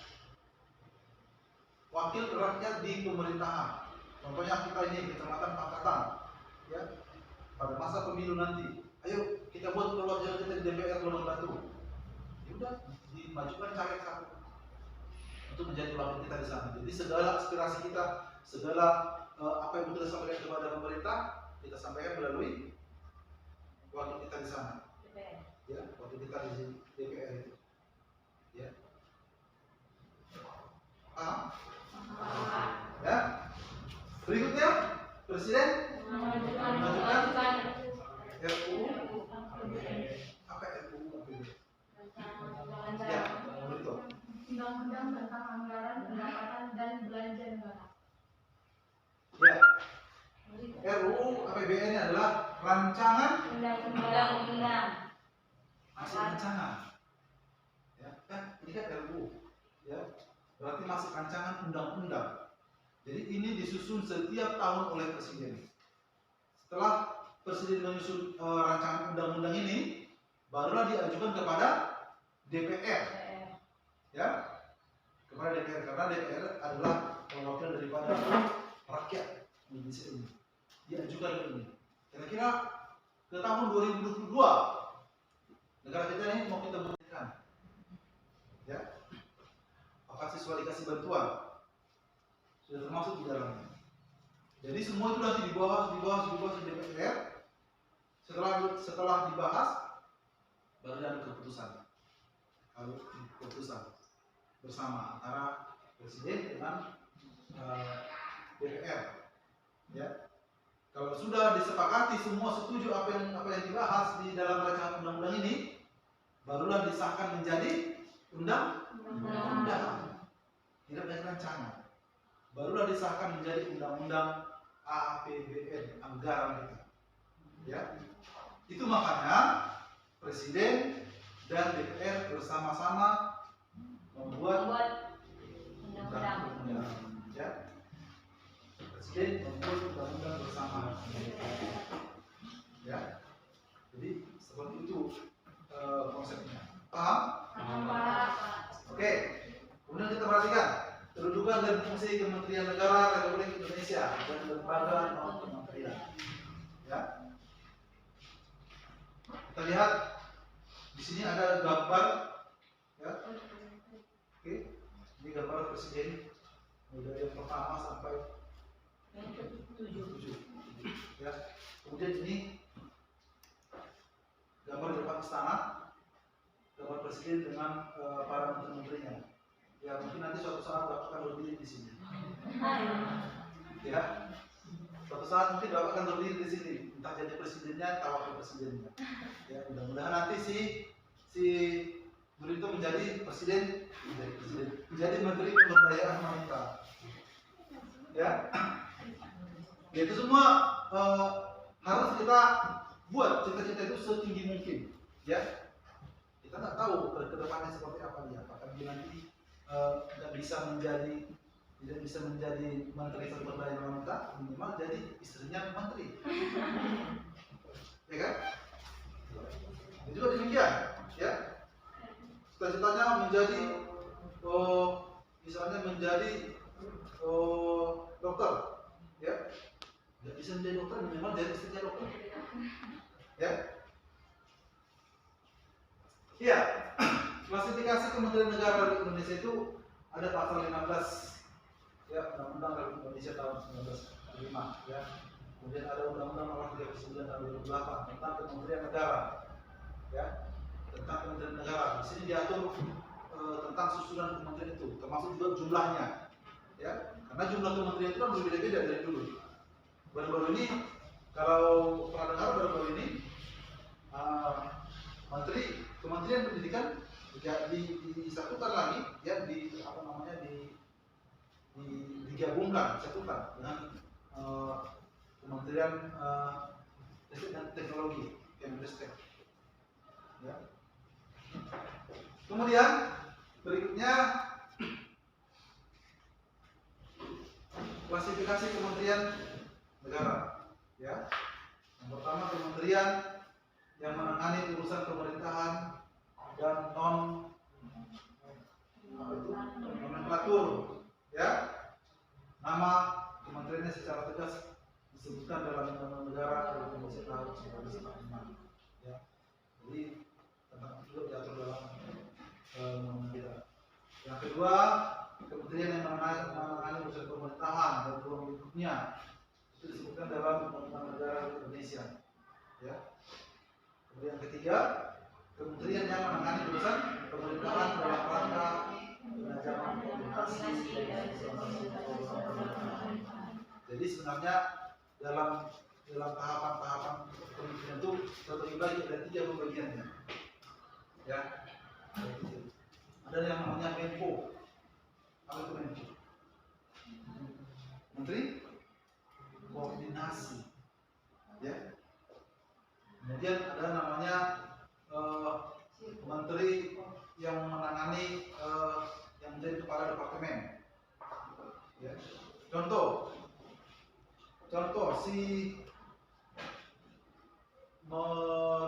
Wakil rakyat di pemerintahan. Contohnya kita ini Kecamatan Pangkatan. Ya. Pada masa pemilu nanti, ayo kita buat perwakilan kita di DPR Lebak Batu. Ya udah, dimajukan caleg satu. untuk menjadi wakil kita di sana. Jadi segala aspirasi kita, segala apa yang kita sampaikan kepada pemerintah, kita sampaikan melalui wakil kita di sana. Ya, wakil kita di DPR itu. Ya. Paham? Ya. Berikutnya, Presiden mengajukan RUU apa RUU APBD? Ya, betul. Undang-undang tentang anggaran pendapatan dan belanja negara. Ya, RUU APBN adalah rancangan Undang-undang. masih rancangan. Ya, kan ini kan RUU. Ya, berarti masih rancangan undang-undang. Jadi ini disusun setiap tahun oleh Presiden. Setelah Presiden menyusun rancangan undang-undang ini, barulah diajukan kepada DPR. Ya, kepada DPR karena DPR adalah perwakilan daripada rakyat Indonesia ini. Diajukan ke ini. Kira-kira ke tahun 2022 negara kita ini mau kita buktikan. Ya, apakah siswa dikasih bantuan? Sudah termasuk di dalamnya. Jadi semua itu nanti dibahas di DPR. Setelah dibahas, baru ada keputusan. Kalau keputusan bersama antara Presiden dengan DPR. Ya. Kalau sudah disepakati semua setuju apa yang dibahas di dalam rancangan undang-undang ini, barulah disahkan menjadi undang-undang. Tidak menjadi rancangan. Barulah disahkan menjadi undang-undang APBN, anggaran kita. Ya. Itu makanya Presiden dan DPR bersama-sama membuat undang-undang. Ya. Presiden membuat undang-undang bersama. Ya. Jadi seperti itu konsepnya. Paham? Oke. Kemudian kita perhatikan kedudukan dan fungsi Kementerian Negara Republik Indonesia dan lembaga non kementerian. Ya. Kita lihat di sini ada gambar, ya. Oke, ini gambar Presiden dari yang pertama sampai 7. Ya. Kemudian ini gambar depan istana, gambar Presiden dengan para menteri-menterinya. Ya mungkin nanti suatu saat Bapak akan berdiri di sini. Ya, suatu saat mungkin Bapak akan berdiri di sini, entah jadi presidennya atau wakil presidennya. Ya, mudah-mudahan nanti si Nur itu menjadi menjadi menteri pemberdayaan wanita. Ya, itu semua harus kita buat cita-cita itu setinggi mungkin. Ya, kita nggak tahu ke depannya seperti apa dia. Apakah dia nanti tidak bisa menjadi menteri pemberdayaan wanita, minimal jadi istrinya menteri. Ya kan? Itu juga demikian, ya. Cita-citanya menjadi misalnya menjadi dokter, ya. Tidak bisa menjadi dokter, minimal jadi istrinya dokter. Ya. Iya. Klasifikasi Kementerian Negara Republik Indonesia itu ada pasal 15 ya Undang-Undang Republik Indonesia tahun 1945 ya. Kemudian ada Undang-Undang Nomor 39 tahun 2008 tentang Kementerian Negara ya, tentang Kementerian Negara. Di sini diatur tentang susunan kementerian itu, termasuk juga jumlahnya ya. Karena jumlah kementerian itu kan berbeda-beda dari dulu. Baru-baru ini kalau pernah dengar baru-baru ini Kementerian Pendidikan disatukan lagi ya digabungkan disatukan dengan Kementerian Riset dan Teknologi Kemdestek. Ya. Kemudian berikutnya klasifikasi Kementerian Negara. Ya. Yang pertama kementerian yang menangani urusan pemerintahan dan nomenklatur, ya. Nama kementeriannya secara tegas disebutkan dalam Undang-Undang Negara Republik Indonesia tahun 1945. Ya. Jadi tentang itu juga diatur dalam Undang-Undang kita. Yang kedua, dia kementerian yang menangani urusan pemerintahan dalam rangka pengajaran komunikasi. Jadi sebenarnya dalam tahapan-tahapan kementerian itu terbagi ada 3 pembagiannya. Ya, ada yang namanya Menko. Apa itu Menko? Menteri Koordinasi. Ya. Kemudian ada namanya menteri yang menangani yang menjadi kepala departemen. Ya. Contoh si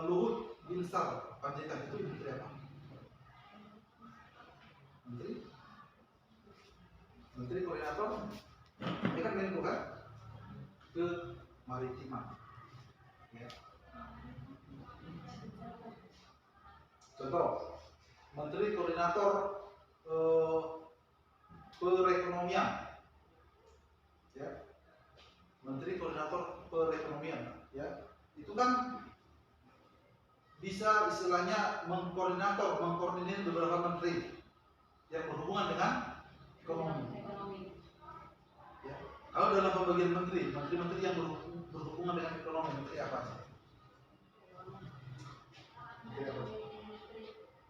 Luhut Binsar Panjaitan itu menteri apa? Menteri koordinator. Dia kan Menko kan? Kemaritiman. Ya. Contoh, Menteri Koordinator Perekonomian, ya, Menteri Koordinator Perekonomian, ya, itu kan bisa istilahnya mengkoordinir beberapa menteri yang berhubungan dengan ekonomi. Ya. Kalau dalam pembagian menteri yang berhubungan dengan ekonomi, menteri apa sih? Menteri apa?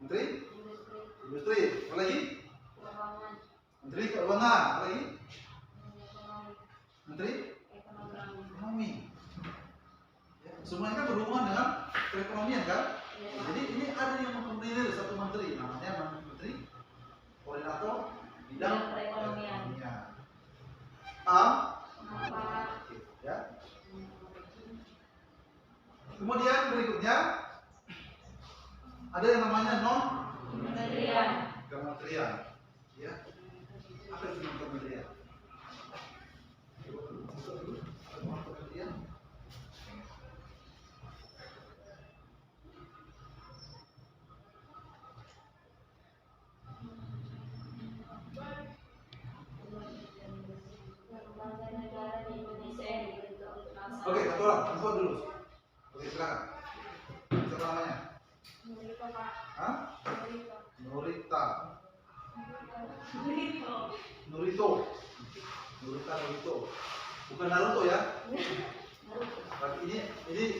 Menteri Industri, apa lagi? Menteri Keuangan, apa lagi? Menteri Ekonomi. Ya, semuanya kan berhubungan dengan perekonomian kan? Jadi ini ada yang mengkoordinir satu menteri, namanya Menteri Koordinator Bidang Perekonomian. Ya. Kemudian berikutnya ada yang namanya kementerian. Ya. Apa itu kementerian? Kementerian. Oke, satu orang, info dulu. Oke, silakan. Siapa namanya? Nurita, Pak. Hah? Nurita. Nurito. Bukan Naruto ya? Tapi ini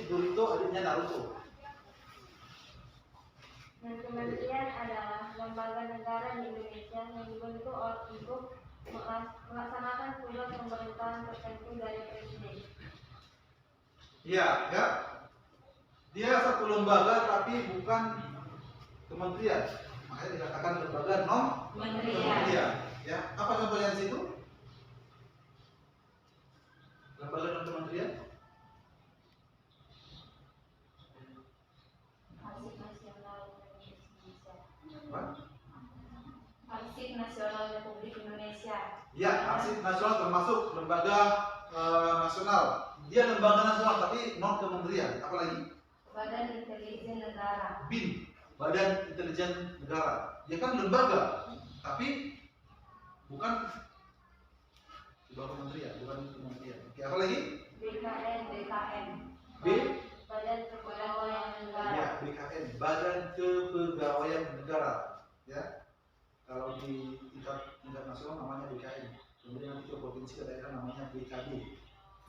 Nurito adiknya Naruto. Dan kementerian adalah lembaga negara di Indonesia yang dibentuk untuk melaksanakan tugas pemerintahan tertentu dari presiden. Iya, ya. Dia satu lembaga tapi bukan kementerian. Makanya dikatakan lembaga non kementerian. Ya, apa contohnya di situ? Lembaga non kementerian? Arsip Nasional Republik Indonesia. Ya, Arsip Nasional termasuk lembaga nasional. Dia lembaga nasional tapi non kementerian. Apa lagi? Badan Intelijen Negara. BIN, Badan Intelijen Negara. Dia kan lembaga, tapi bukan kementerian, bukan kementerian. Oke, apa lagi? BKN. B. Badan Kepegawaian Negara. Ya, BKN, Badan Kepegawaian Negara. Ya, kalau di tingkat nasional namanya BKN. Kemudian nanti ke provinsi ke daerah namanya BKD,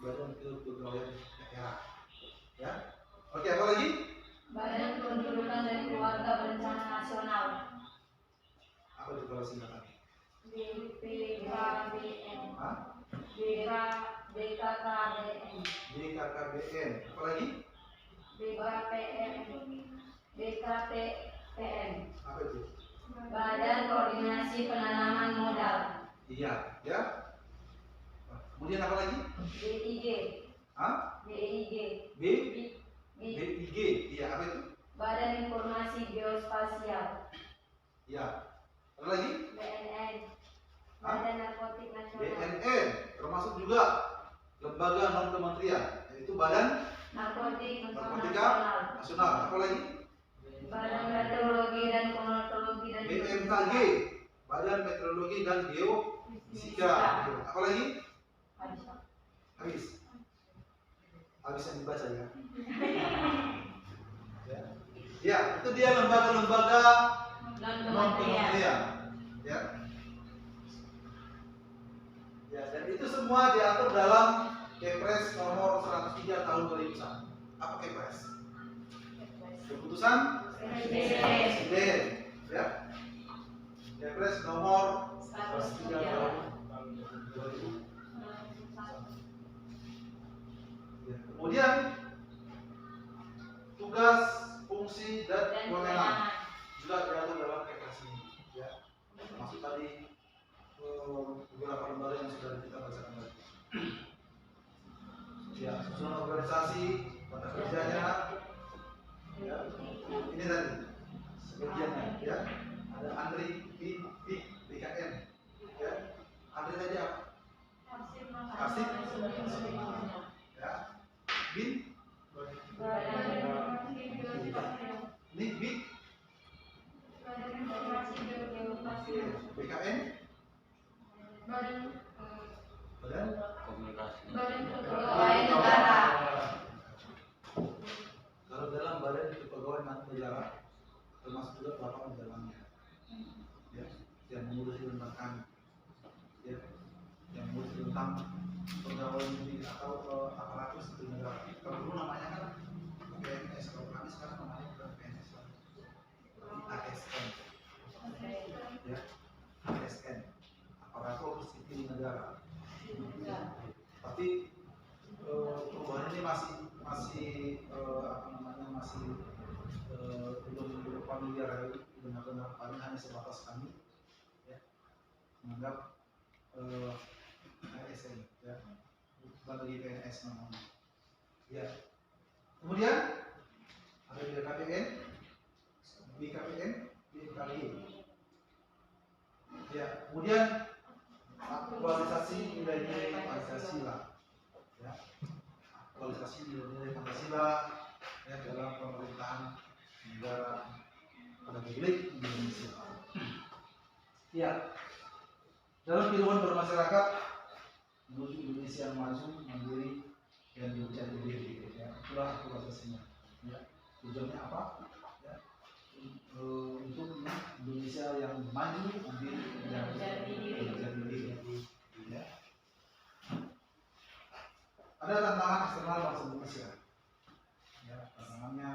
Badan Kepegawaian Daerah. Ya, oke, apa lagi? Badan Kependudukan dan Keluarga Berencana Nasional. Apa itu kalau singkatan? BKBN. Hah? BKKBN. BKKBN. Apa lagi? BKPM. Apa itu? Badan Koordinasi Penanaman Modal. Iya, ya. Kemudian apa lagi? BIG. Hah? BIG. BIG. Iya, apa itu? Badan Informasi Geospasial. Iya. Apa lagi? BNN. Badan Narkotik Nasional. BNN, termasuk juga lembaga non kementerian, yaitu Badan Narkotika Narkotika Nasional. Apa lagi? Badan Meteorologi dan Klimatologi dan BMKG, Badan Meteorologi dan Geofisika. Apa lagi? Habis yang dibaca ya. Ya. Ya, itu dia lembaga-lembaga Non non kementerian. kementerian. Ya. Ya, dan itu semua diatur dalam Kepres nomor 103 tahun 2001. Apa Kepres? Keputusan Presiden. Ya. Kepres nomor 103 tahun 2001. Ya, kemudian tugas, fungsi dan Dan kewenangan kewenangan. juga diatur dalam Kepres ini. Ya. Termasuk tadi beberapa lembaga yang sudah kita bacakan tadi. Ya, susunan organisasi, tata kerjanya, ya, ini tadi sebagiannya, ya. Ada Andri, BKN, ya. Andri tadi apa? Kasih, ya. Bin, ini Bin, BKN, badan Pegawai negara. Kalau dalam badan kepegawaian negara termasuk juga bapak di dalamnya, ya, yang mengurusi tentang kami, ya, yang mengurusi tentang pegawai negeri atau aparatus di negara. Kalau dulu namanya kan PNS, kalau kami sekarang namanya bukan PNS lagi, ASN, ya, ASN, aparatur sipil negara. Tapi perubahan ini masih belum familiar, benar-benar kami hanya sebatas kami, ya, menganggap ASN, ya, bukan lagi PNS namanya, ya. Kemudian ada BKPN, BKPN, BKPN, ya. Kemudian aktualisasi nilai-nilai Pancasila, ya, aktualisasi nilai-nilai Pancasila, ya, dalam pemerintahan negara Republik Indonesia. Ya, dalam kehidupan bermasyarakat menuju Indonesia yang maju, mandiri dan berjaya diri, ya, itulah aktualisasinya. Ya, tujuannya apa? Ya, untuk Indonesia yang maju, mandiri dan berjaya diri. Ya. Ada tantangan eksternal bangsa Indonesia. Ya, tantangannya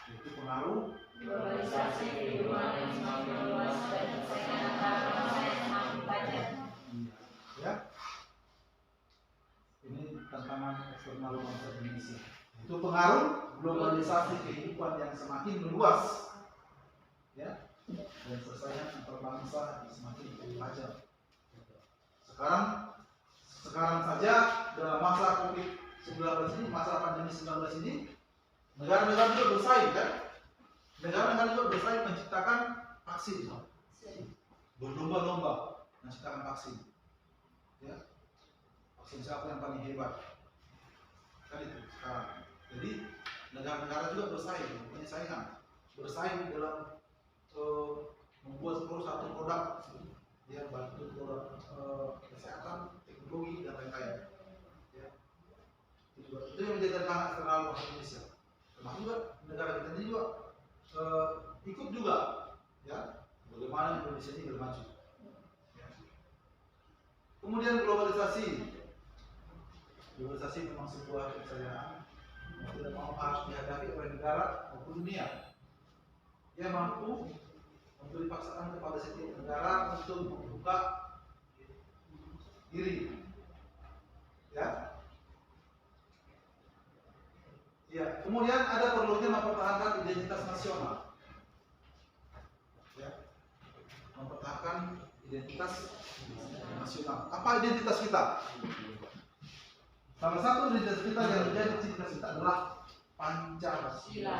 yaitu pengaruh Globalisasi kehidupan yang semakin luas dan persaingan antar bangsa yang semakin tajam. Ya, ini tantangan eksternal bangsa Indonesia. Itu pengaruh globalisasi kehidupan yang semakin meluas, ya, dan persaingan antar bangsa semakin tajam. Sekarang saja dalam masa COVID-19 ini, masa pandemi 19 ini, negara-negara juga bersaing, kan? Negara-negara juga bersaing menciptakan vaksin, berlomba-lomba menciptakan vaksin, ya. Vaksin siapa yang paling hebat? Kan itu sekarang. Jadi negara-negara juga bersaing, punya saingan, bersaing dalam membuat satu produk, ya, bantu produk kesehatan, teknologi dan lain-lain. Ya. Itu yang menjadi tantangan eksternal bangsa Indonesia. Termasuk juga negara kita ini juga ikut juga, ya, bagaimana Indonesia ini bermaju. Ya. Kemudian globalisasi memang sebuah keniscayaan yang tidak mau harus dihadapi oleh negara maupun dunia. Dia mampu memberi paksaan kepada setiap negara untuk membuka diri, ya. Ya, kemudian ada perlunya mempertahankan identitas nasional, ya, mempertahankan identitas nasional. Apa identitas kita? Salah satu identitas kita yang menjadi ciri khas kita adalah Pancasila.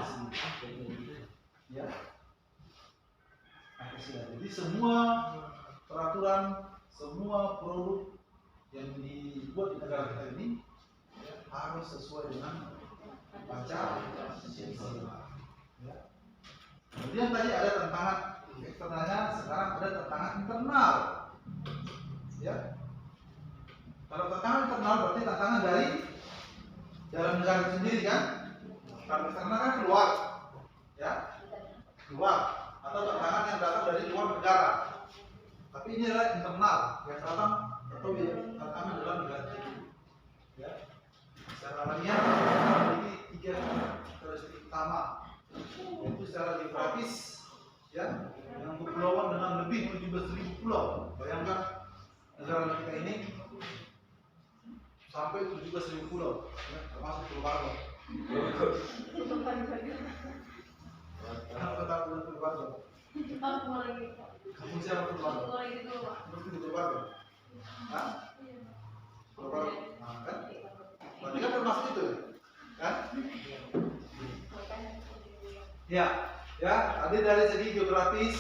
Ya, Pancasila. Jadi semua peraturan, semua produk yang dibuat di negara kita ini, ya, harus sesuai dengan Pancasila. Ya. Kemudian tadi ada tantangan eksternalnya, sekarang ada tantangan internal. Ya. Kalau tantangan internal berarti tantangan dari dalam negara itu sendiri, kan? Kalau eksternal kan keluar, ya. luar, atau tantangan yang datang dari luar negara. Tapi ini adalah internal yang datang atau tantangan dalam negara kita. Ya. Secara alamiah memiliki 3 karakteristik utama, yaitu secara geografis, ya, yang kepulauan dengan lebih 17.000 pulau. Bayangkan negara kita ini sampai 17.000 pulau, ya, termasuk Pulau Bangka. Kenapa kata Pulau Bangka? Kampung siapa Pulau Bangka? Pulau Bangka. Hah? Pulau Bangka. Nah, kan? Berarti kan termasuk itu, kan? Ya, ya. Tadi dari segi geografis,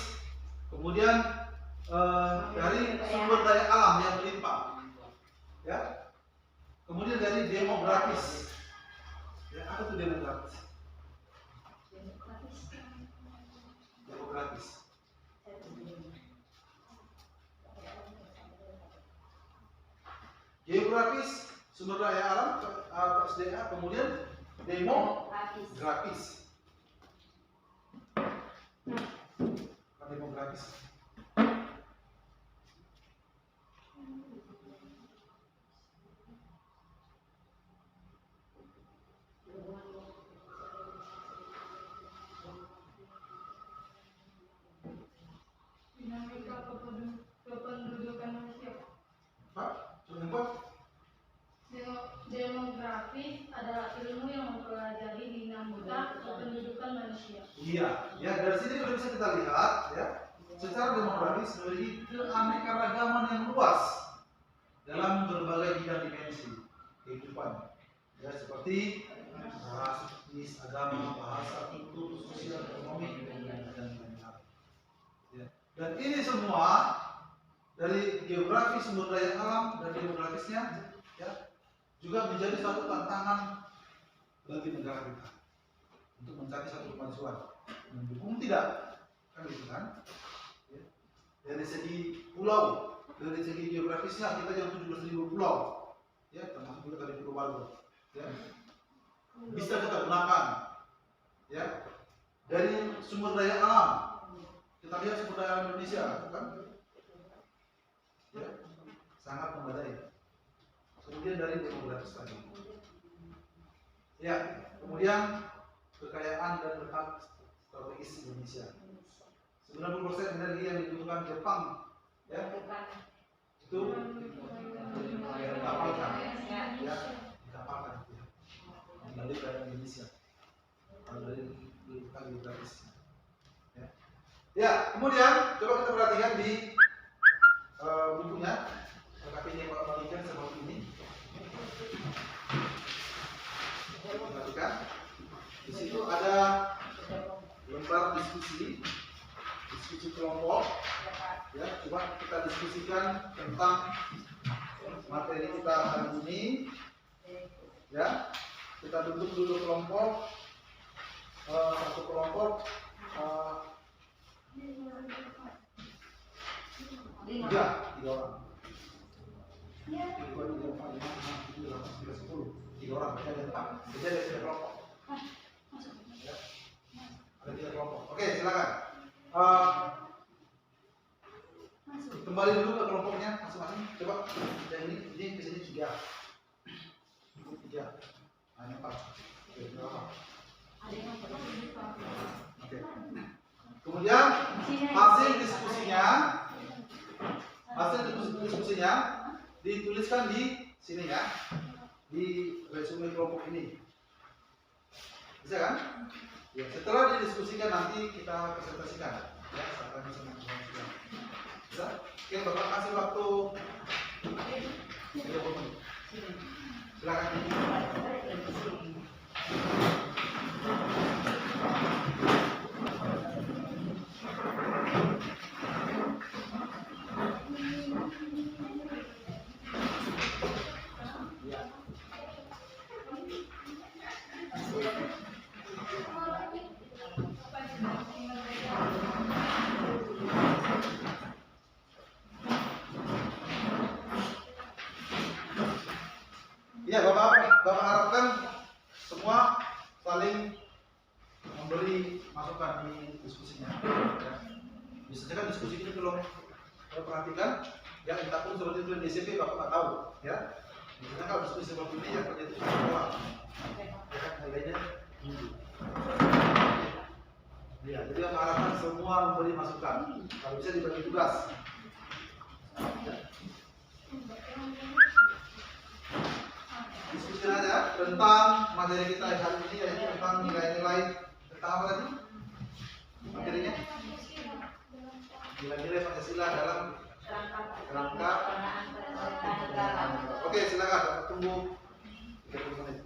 kemudian dari sumber daya alam yang berlimpah, ya. Kemudian dari demografis, ya, apa itu demografis? Demografis. Geografis, sumber daya alam, SDA, kemudian demografis. Demografis. Dinamika kependudukan manusia. Pak, coba. Demografis adalah ilmu yang mempelajari dinamika kependudukan manusia. Iya, ya dari sini sudah bisa kita lihat, ya, secara demografis memiliki keanekaragaman yang luas dalam berbagai bidang dimensi kehidupan, ya, seperti ras, etnis, agama, bahasa, kultur, sosial, ekonomi, dan lain-lain. Ya. Dan ini semua dari geografi, sumber daya alam dan demografisnya, ya, juga menjadi suatu tantangan bagi negara kita untuk mencapai satu kemajuan. Mendukung tidak, kan gitu kan? Ya. Dari segi pulau, dari segi geografisnya kita yang 17.000 pulau, ya, termasuk juga tadi Pulau Bangka, ya, bisa kita gunakan, ya. Dari sumber daya alam, kita lihat sumber daya alam Indonesia, kan? Ya, sangat memadai. Kemudian dari demografis tadi, ya, kemudian kekayaan dan letak strategis Indonesia. 90% energi yang dibutuhkan Jepang, ya, itu dikapalkan, ya, dikapalkan, ya, melalui perairan Indonesia, dari letak geografis. Ya. Ya, kemudian coba kita perhatikan di bukunya KKP-nya Pak Malikan seperti ini. Perhatikan, di situ ada lembar diskusi kelompok, ya. Coba kita diskusikan tentang materi kita hari ini, ya. Kita bentuk dulu kelompok, satu kelompok 3 orang. 3 orang, ada 4. Jadi ada 3 kelompok. Ya. Ada 3 kelompok. Oke, silakan. Kembali dulu ke kelompoknya masing-masing. Coba yang ini ke sini 3. 3. Hanya 4. Oke, berapa? Oke. Kemudian hasil diskusinya dituliskan di sini, ya, di resume kelompok ini. Bisa kan? Ya, setelah didiskusikan nanti kita presentasikan, ya, saat kami sama teman-teman. Bisa? Oke, Bapak kasih waktu 30 menit. Silakan. Ya, Bapak harapkan semua saling memberi masukan di di diskusinya. Ya. Biasanya kan diskusi ini belum perhatikan, ya kita pun seperti itu di SMP bapak nggak tahu, ya. Biasanya kalau diskusi seperti ini yang kerja itu cuma doang, ya kan nilainya tinggi. Ya, jadi yang mengharapkan semua memberi masukan, kalau bisa dibagi tugas. Ya. Diskusi aja tentang materi kita hari ini, yaitu tentang nilai-nilai tentang apa tadi? Materinya? Nilai-nilai Pancasila dalam rangka. Oke, silakan. Tunggu 30 menit.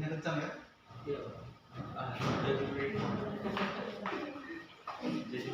Kencang ya? Iya. Jadi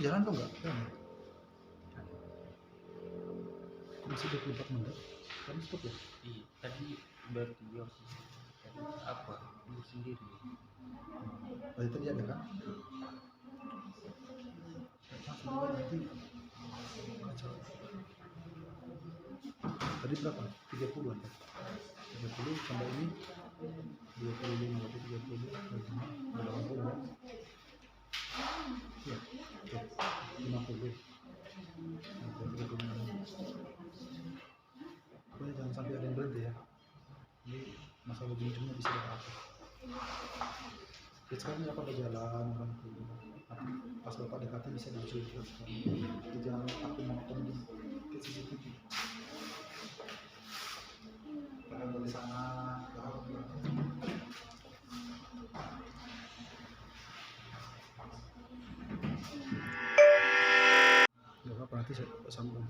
jalan atau enggak? Jalan. Masih 24 menit. Kan stop ya? Iya, tadi berdua sih. Tadi apa? Lu sendiri. Tadi ada kan? Tadi berapa? 30 kan? 30 tambah ini 25 berarti 30 80 kan? Ya, oke. 50. Pokoknya jangan sampai ada yang berhenti ya. Ini masalah ujung-ujungnya bisa apa? Sekarang apa berjalan orang itu, pas bapak dekati bisa dicuci terus. Jadi jangan aku motong di ke CCTV. Karena dari sana ya apa nanti saya sambung.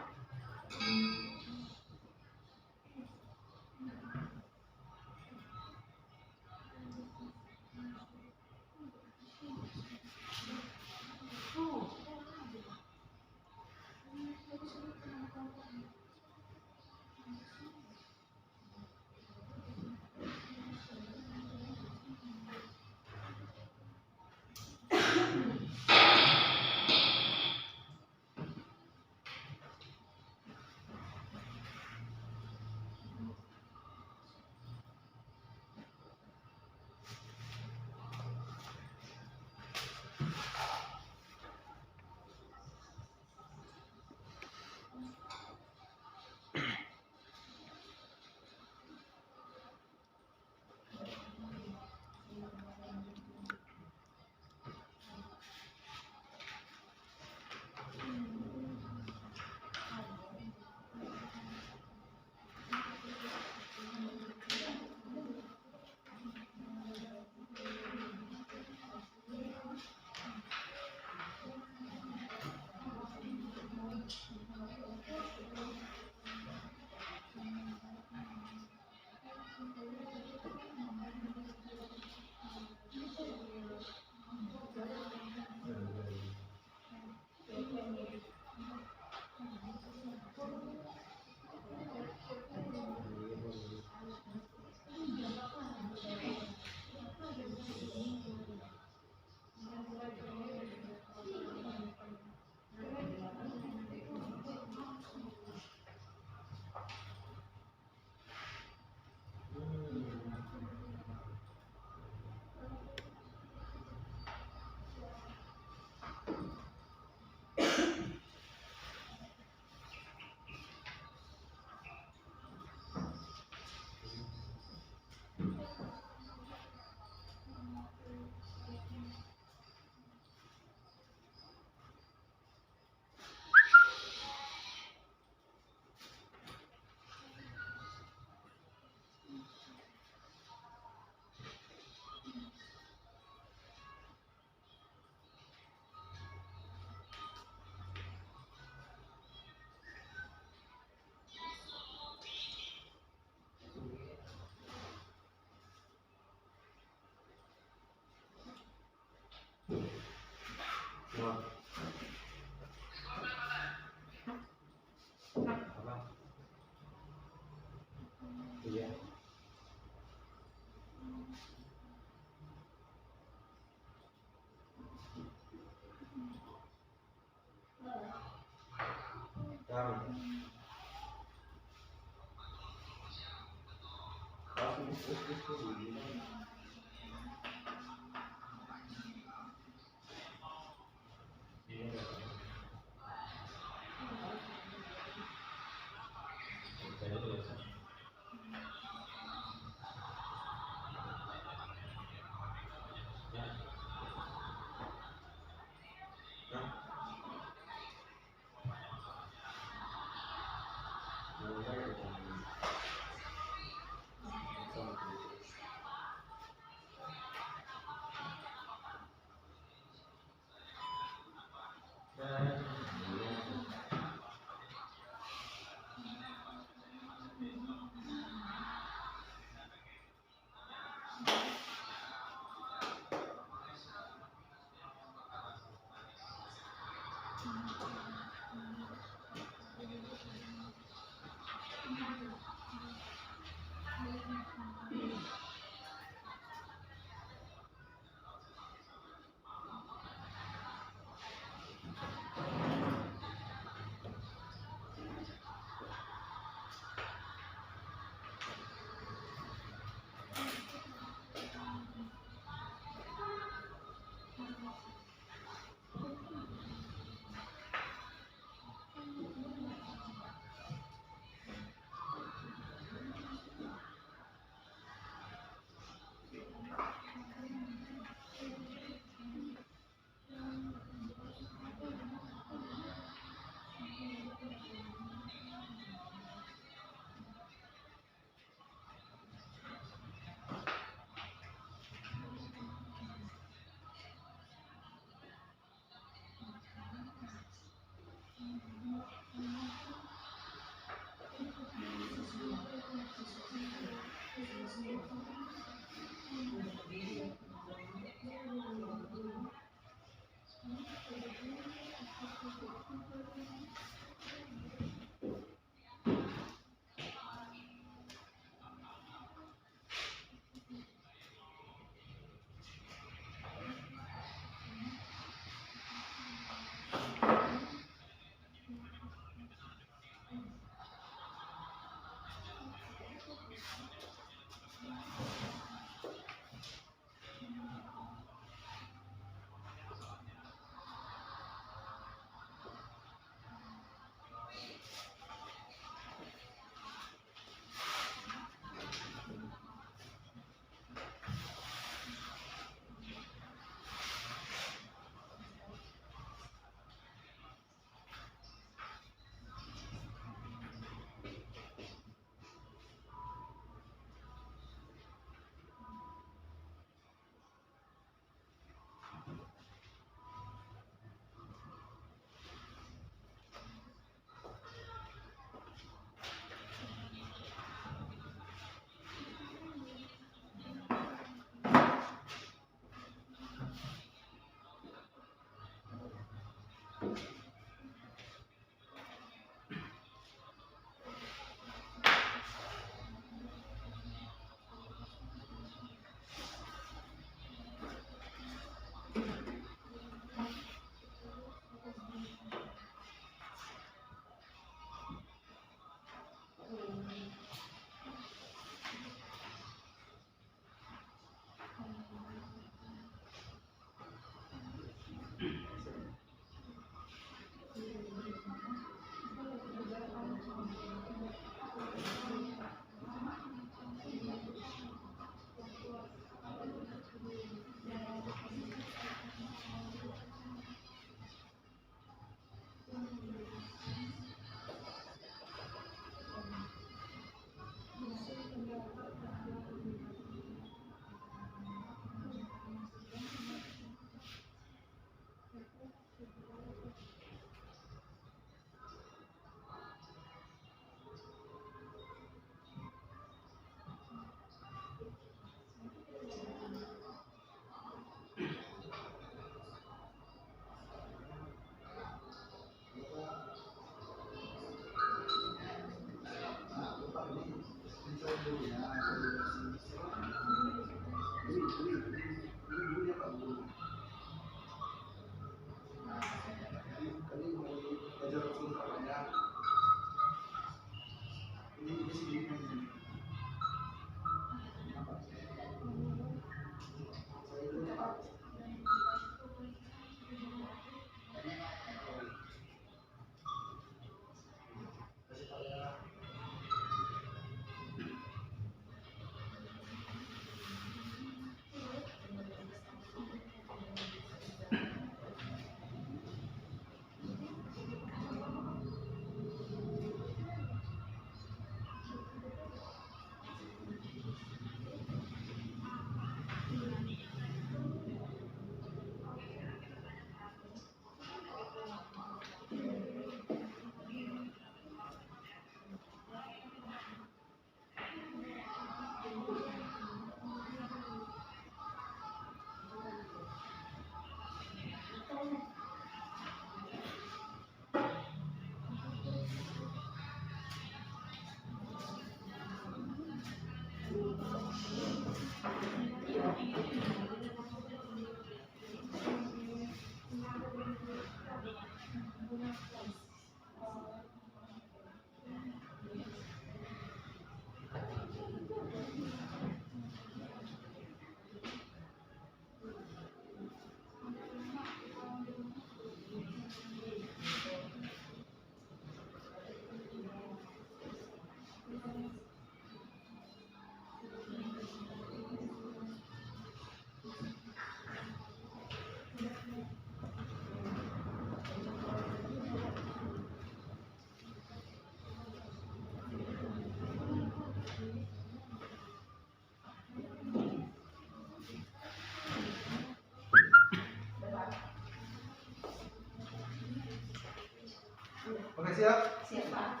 siap? Siap, Pak.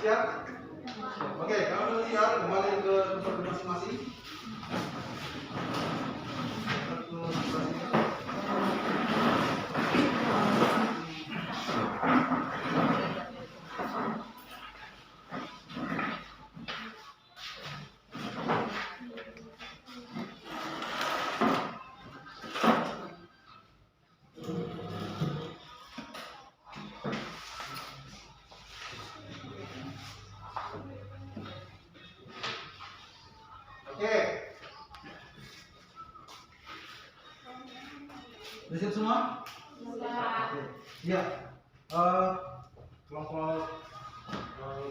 Siap? Oke, kalau sudah siap, kembali ke tempat masing-masing. Oke. Sudah siap semua? Oke. Iya. Kelompok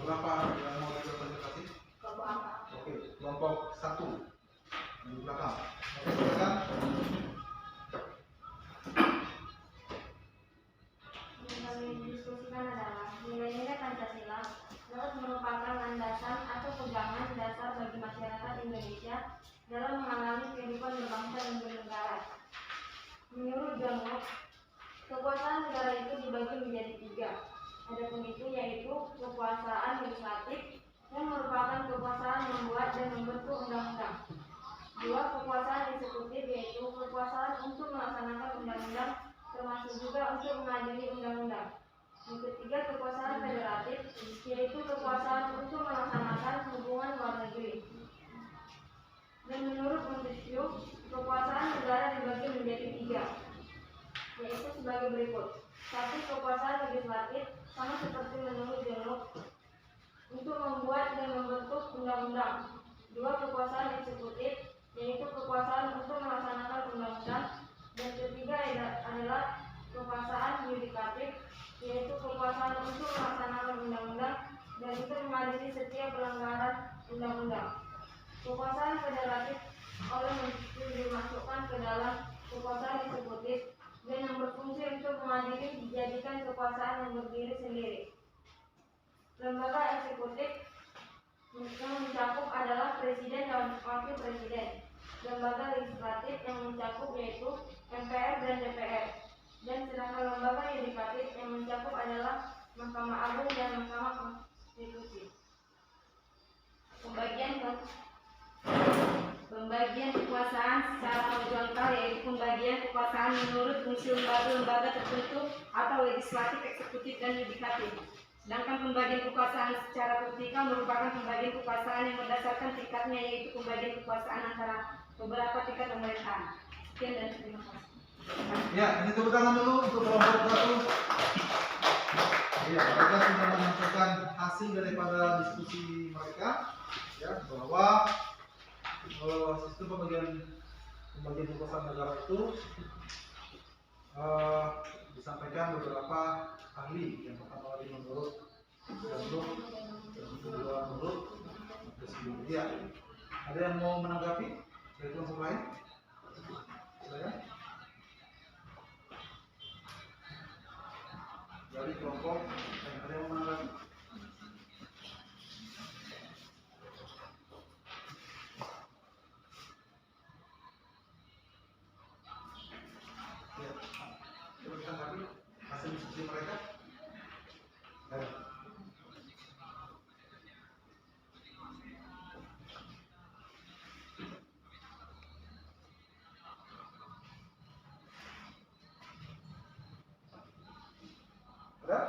berapa yang mau kita presentasi? Kelompok apa? Oke, kelompok 1 di belakang. Oke, silakan. Yang kami diskusikan adalah nilai-nilai Pancasila dapat merupakan landasan atau pegangan dasar bagi masyarakat Indonesia dalam mengalami kehidupan berbangsa dan bernegara. Menurut John Locke, kekuasaan negara itu dibagi menjadi 3. Adapun itu yaitu kekuasaan legislatif yang merupakan kekuasaan membuat dan membentuk undang-undang. 2. Kekuasaan eksekutif yaitu kekuasaan untuk melaksanakan undang-undang termasuk juga untuk mengadili undang-undang. Yang ketiga, kekuasaan federatif yaitu kekuasaan untuk melaksanakan hubungan luar negeri. Dan menurut Montesquieu, kekuasaan negara dibagi menjadi 3, yaitu sebagai berikut. 1. Kekuasaan legislatif sama seperti menurut John Locke untuk membuat dan membentuk undang-undang. 2. Kekuasaan eksekutif yaitu kekuasaan untuk melaksanakan undang-undang. Dan ketiga adalah kekuasaan yudikatif yaitu kekuasaan untuk melaksanakan undang-undang dan untuk mengadili setiap pelanggaran undang-undang. Kekuasaan federatif oleh Montesquieu dimasukkan ke dalam kekuasaan eksekutif dan yang berfungsi untuk mengadili dijadikan kekuasaan yang berdiri sendiri. Lembaga eksekutif yang mencakup adalah presiden dan wakil presiden. Lembaga legislatif yang mencakup yaitu MPR dan DPR. Dan sedangkan lembaga yudikatif yang mencakup adalah Mahkamah Agung dan Mahkamah Konstitusi. Pembagian kekuasaan secara horizontal yaitu pembagian kekuasaan menurut fungsi lembaga-lembaga tertentu atau legislatif, eksekutif, dan yudikatif. Sedangkan pembagian kekuasaan secara vertikal merupakan pembagian kekuasaan yang berdasarkan tingkatnya yaitu pembagian kekuasaan antara beberapa tingkat pemerintahan. Sekian dan terima kasih. Ya, ini tepuk tangan dulu untuk kelompok 1. Iya, mereka sudah menyampaikan hasil daripada diskusi mereka, ya, bahwa sistem pembagian kekuasaan negara itu disampaikan beberapa ahli. Yang pertama tadi menurut John Locke, yang kedua menurut Montesquieu. Ya, ada yang mau menanggapi dari kelompok lain? Saya dari kelompok ada yang mau menanggapi? Ya, coba kita tanggapi hasil diskusi mereka. Ya. Ada?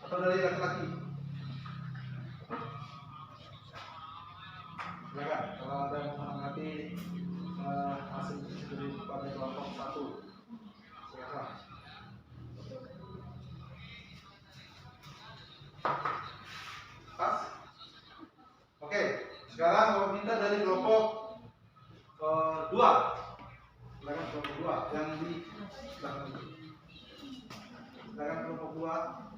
Atau dari laki-laki? Silakan, kalau ada yang menanggapi hasil diskusi pada kelompok 1, silakan. kita dari kelompok 2. Silakan kelompok 2 yang di belakang. Silakan kelompok 2.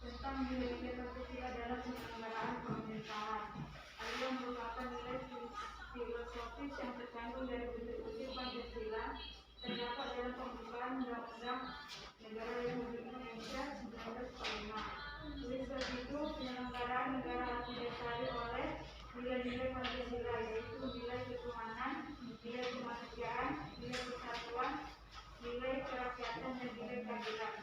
Tentang nilai-nilai Pancasila dalam penyelenggaraan pemerintahan. Hal yang merupakan nilai filosofis yang terkandung dari prinsip Pancasila terdapat dalam pembukaan Undang-Undang Negara Republik Indonesia 1945. Oleh sebab itu, penyelenggaraan negara harus didasari oleh nilai-nilai Pancasila, yaitu nilai ketuhanan, nilai kemanusiaan, nilai persatuan, nilai kerakyatan, dan nilai keadilan.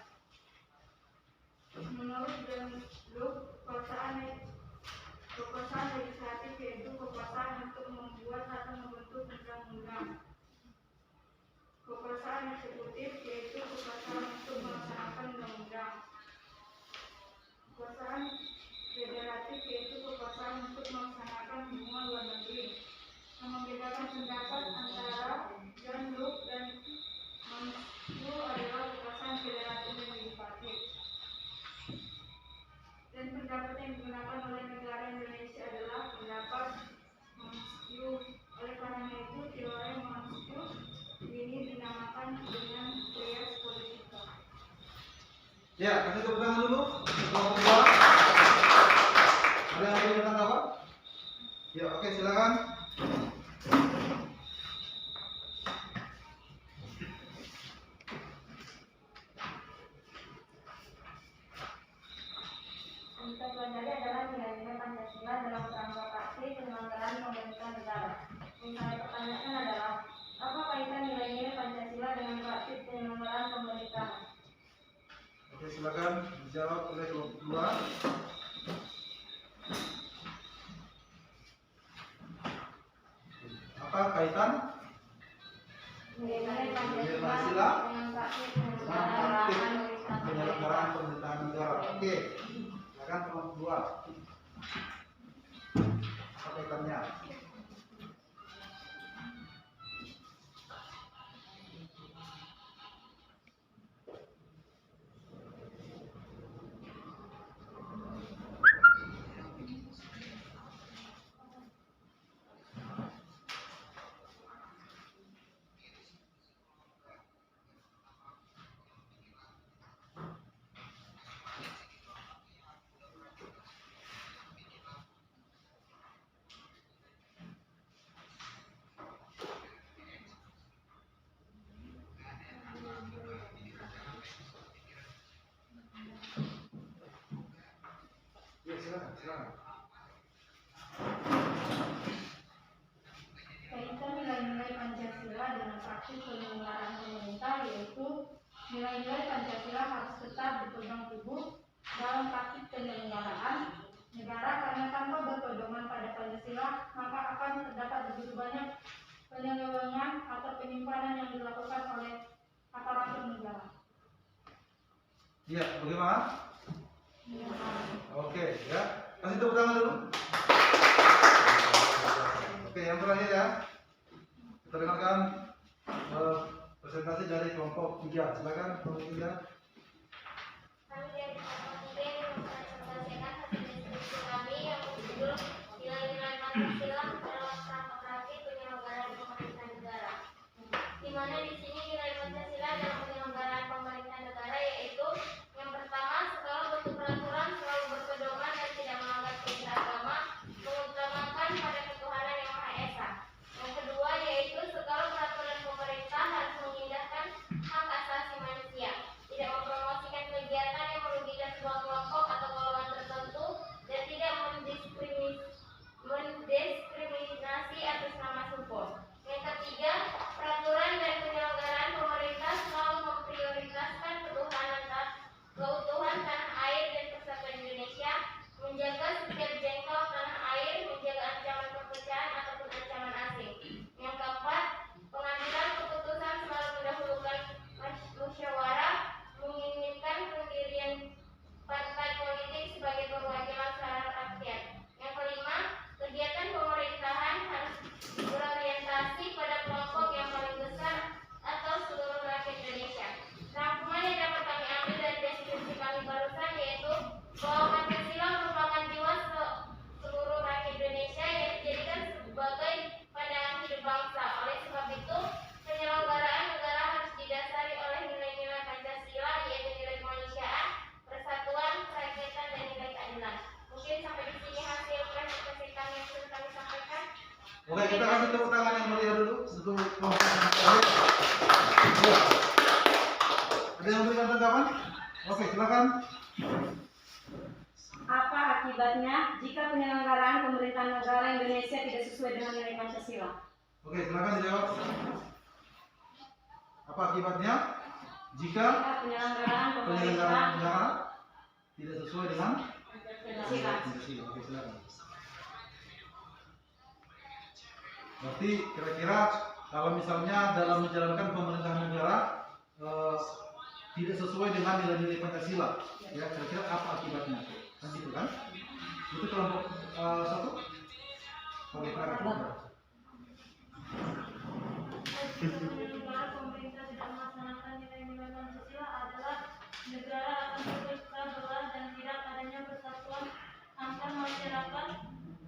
Menurut Jean-Luc, kekuasaan legislatif yaitu kekuasaan untuk membuat atau membentuk undang-undang. Kekuasaan eksekutif yaitu kekuasaan untuk melaksanakan undang-undang. Kekuasaan federatif yaitu kekuasaan untuk melaksanakan hubungan luar negeri. Yang membedakan pendapat antara Jean-Luc dan Montesquieu adalah kekuasaan federatif dan legislatif. Dan pendapat yang digunakan oleh negara Indonesia adalah pendapat Montesquieu. Oleh karena itu, teori Montesquieu ini dinamakan dengan trias politika. Ya, kasih tepuk tangan dulu. Kelompok 2. Ada yang mau tentang apa? Ya, oke, silakan. Yang kita pelajari adalah nilai-nilai Pancasila dalam kerangka praktik penyelenggaraan pemerintahan negara. Misalnya pertanyaan adalah, apa kaitan nilai-nilai Pancasila dengan praktik penyelenggaraan pemerintahan? Oke, silakan dijawab oleh kelompok 2. Apa kaitan Nilai-nilai Pancasila Pancasila dengan praktik dengan penyelenggaraan praktik penyelenggaraan pemerintahan negara? Oke, silakan kelompok 2. Apa kaitannya? Ya, silakan. Kaitan nilai-nilai Pancasila dengan praktik penyelenggaraan pemerintah yaitu nilai-nilai Pancasila harus tetap berpegang teguh dalam praktik penyelenggaraan negara karena tanpa berpedoman pada Pancasila maka akan terdapat begitu banyak penyelewengan atau penyimpanan yang dilakukan oleh aparatur negara. Iya, bagaimana? Oke, ya. Kasih tepuk tangan dulu. Oke, yang terakhir ya. Kita dengarkan presentasi dari kelompok 3. Silakan kelompok 3. Kami dari kelompok 3 yang mempresentasikan hasil diskusi kami yang berjudul nilai-nilai Pancasila dalam kerangka praktik penyelenggaraan pemerintahan negara. Di mana di sini nilai Pancasila dalam penyelenggaraan pemerintahan negara yaitu yang pertama, segala bentuk peraturan selalu berpedoman dan tidak melanggar perintah agama, mengutamakan pada ketuhanan yang Maha Esa. Yang kedua yaitu segala peraturan pemerintah harus mengindahkan hak asasi manusia, tidak mempromosikan kegiatan yang merugikan Oke, kita kasih tepuk tangan yang meriah dulu untuk kelompok yang terakhir. Ya. Ada yang memberikan tanggapan? Oke, silakan. Apa akibatnya jika penyelenggaraan pemerintahan negara Indonesia tidak sesuai dengan nilai Pancasila? Oke, silakan dijawab. Apa akibatnya jika Penyelenggaraan penyelenggaraan pemerintahan negara tidak sesuai dengan Pancasila. Pancasila? Oke, silakan. Berarti kira-kira kalau misalnya dalam menjalankan pemerintahan negara tidak sesuai dengan nilai-nilai Pancasila, ya kira-kira apa akibatnya? Kan gitu kan? Itu kelompok satu. Oke, silakan. Negara pemerintah tidak melaksanakan nilai-nilai Pancasila adalah negara akan terpecah belah dan tidak adanya persatuan antar masyarakat,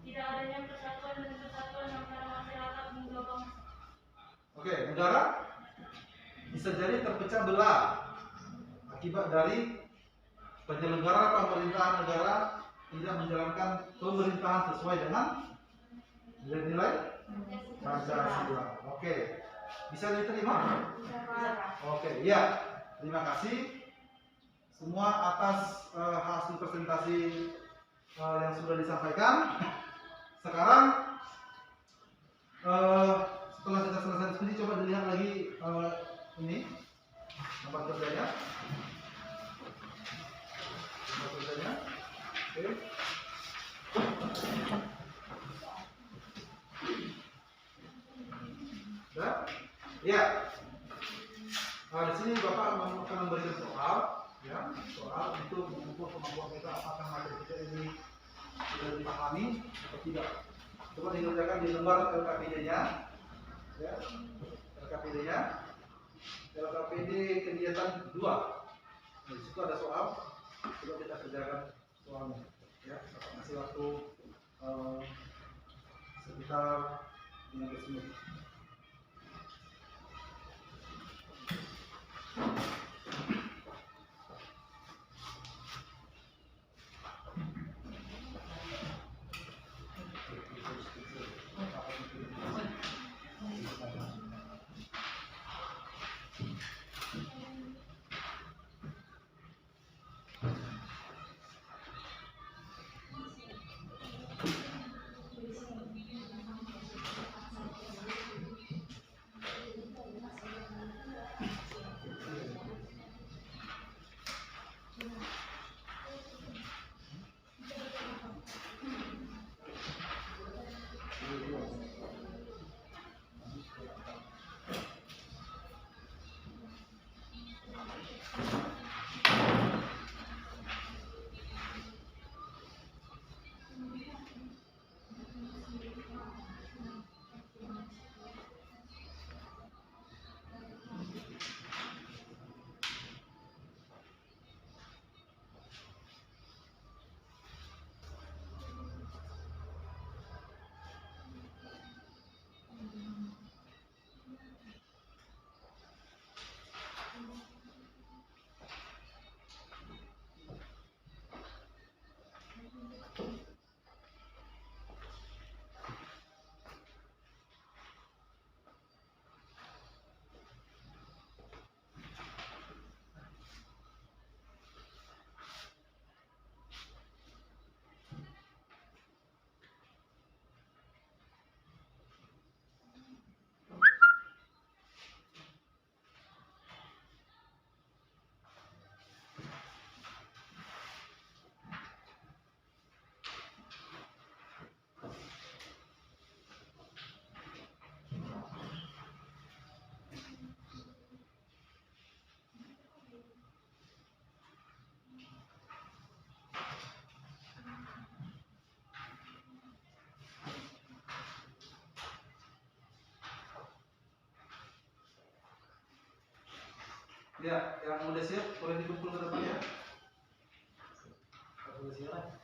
tidak adanya persatuan dan kesatuan antara masyarakat hingga bangsa. Oke, negara bisa jadi terpecah belah akibat dari penyelenggara pemerintahan negara tidak menjalankan pemerintahan sesuai dengan nilai-nilai Pancasila. Oke, bisa diterima? Oke, ya. Terima kasih semua atas hasil presentasi yang sudah disampaikan. Sekarang setelah kita selesai diskusi, coba dilihat lagi ini tempat kerjanya. Tempat kerjanya. Oke. Sudah? Ya. Di sini Bapak akan memberikan soal, ya, soal untuk mengukur kemampuan kita apakah materi kita ini sudah dipahami atau tidak. Coba dikerjakan di lembar LKPD-nya, ya, LKPD-nya, LKPD kegiatan 2. Di situ ada soal, coba kita kerjakan soalnya, ya. Bapak kasih waktu sekitar 15 menit. Ya, yang udah siap boleh dikumpul ke depan ya. Udah siap.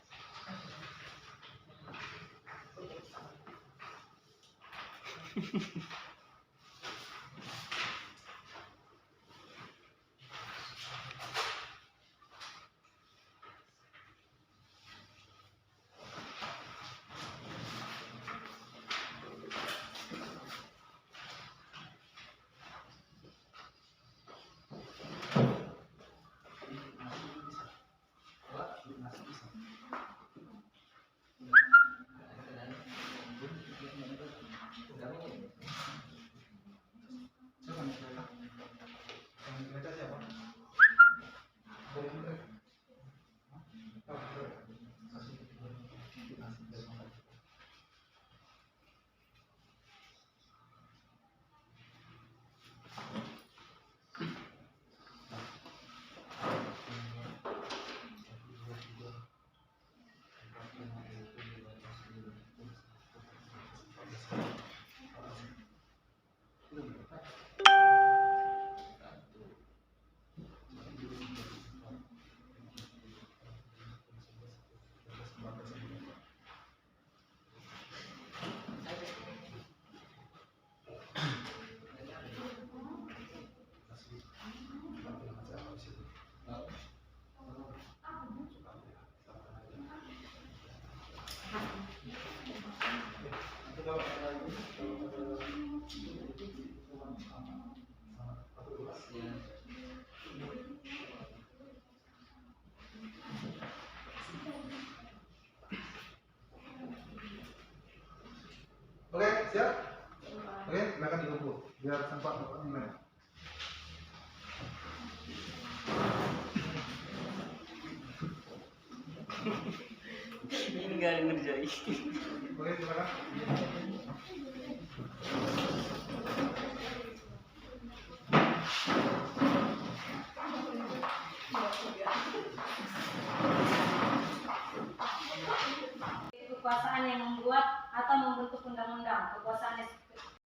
Oke, siap? Oke, silakan dikumpul biar sempat Bapak nilai. Ini nggak ada yang ngerjain. Oke, silakan. Kekuasaan yang membuat atau membentuk undang-undang, kekuasaan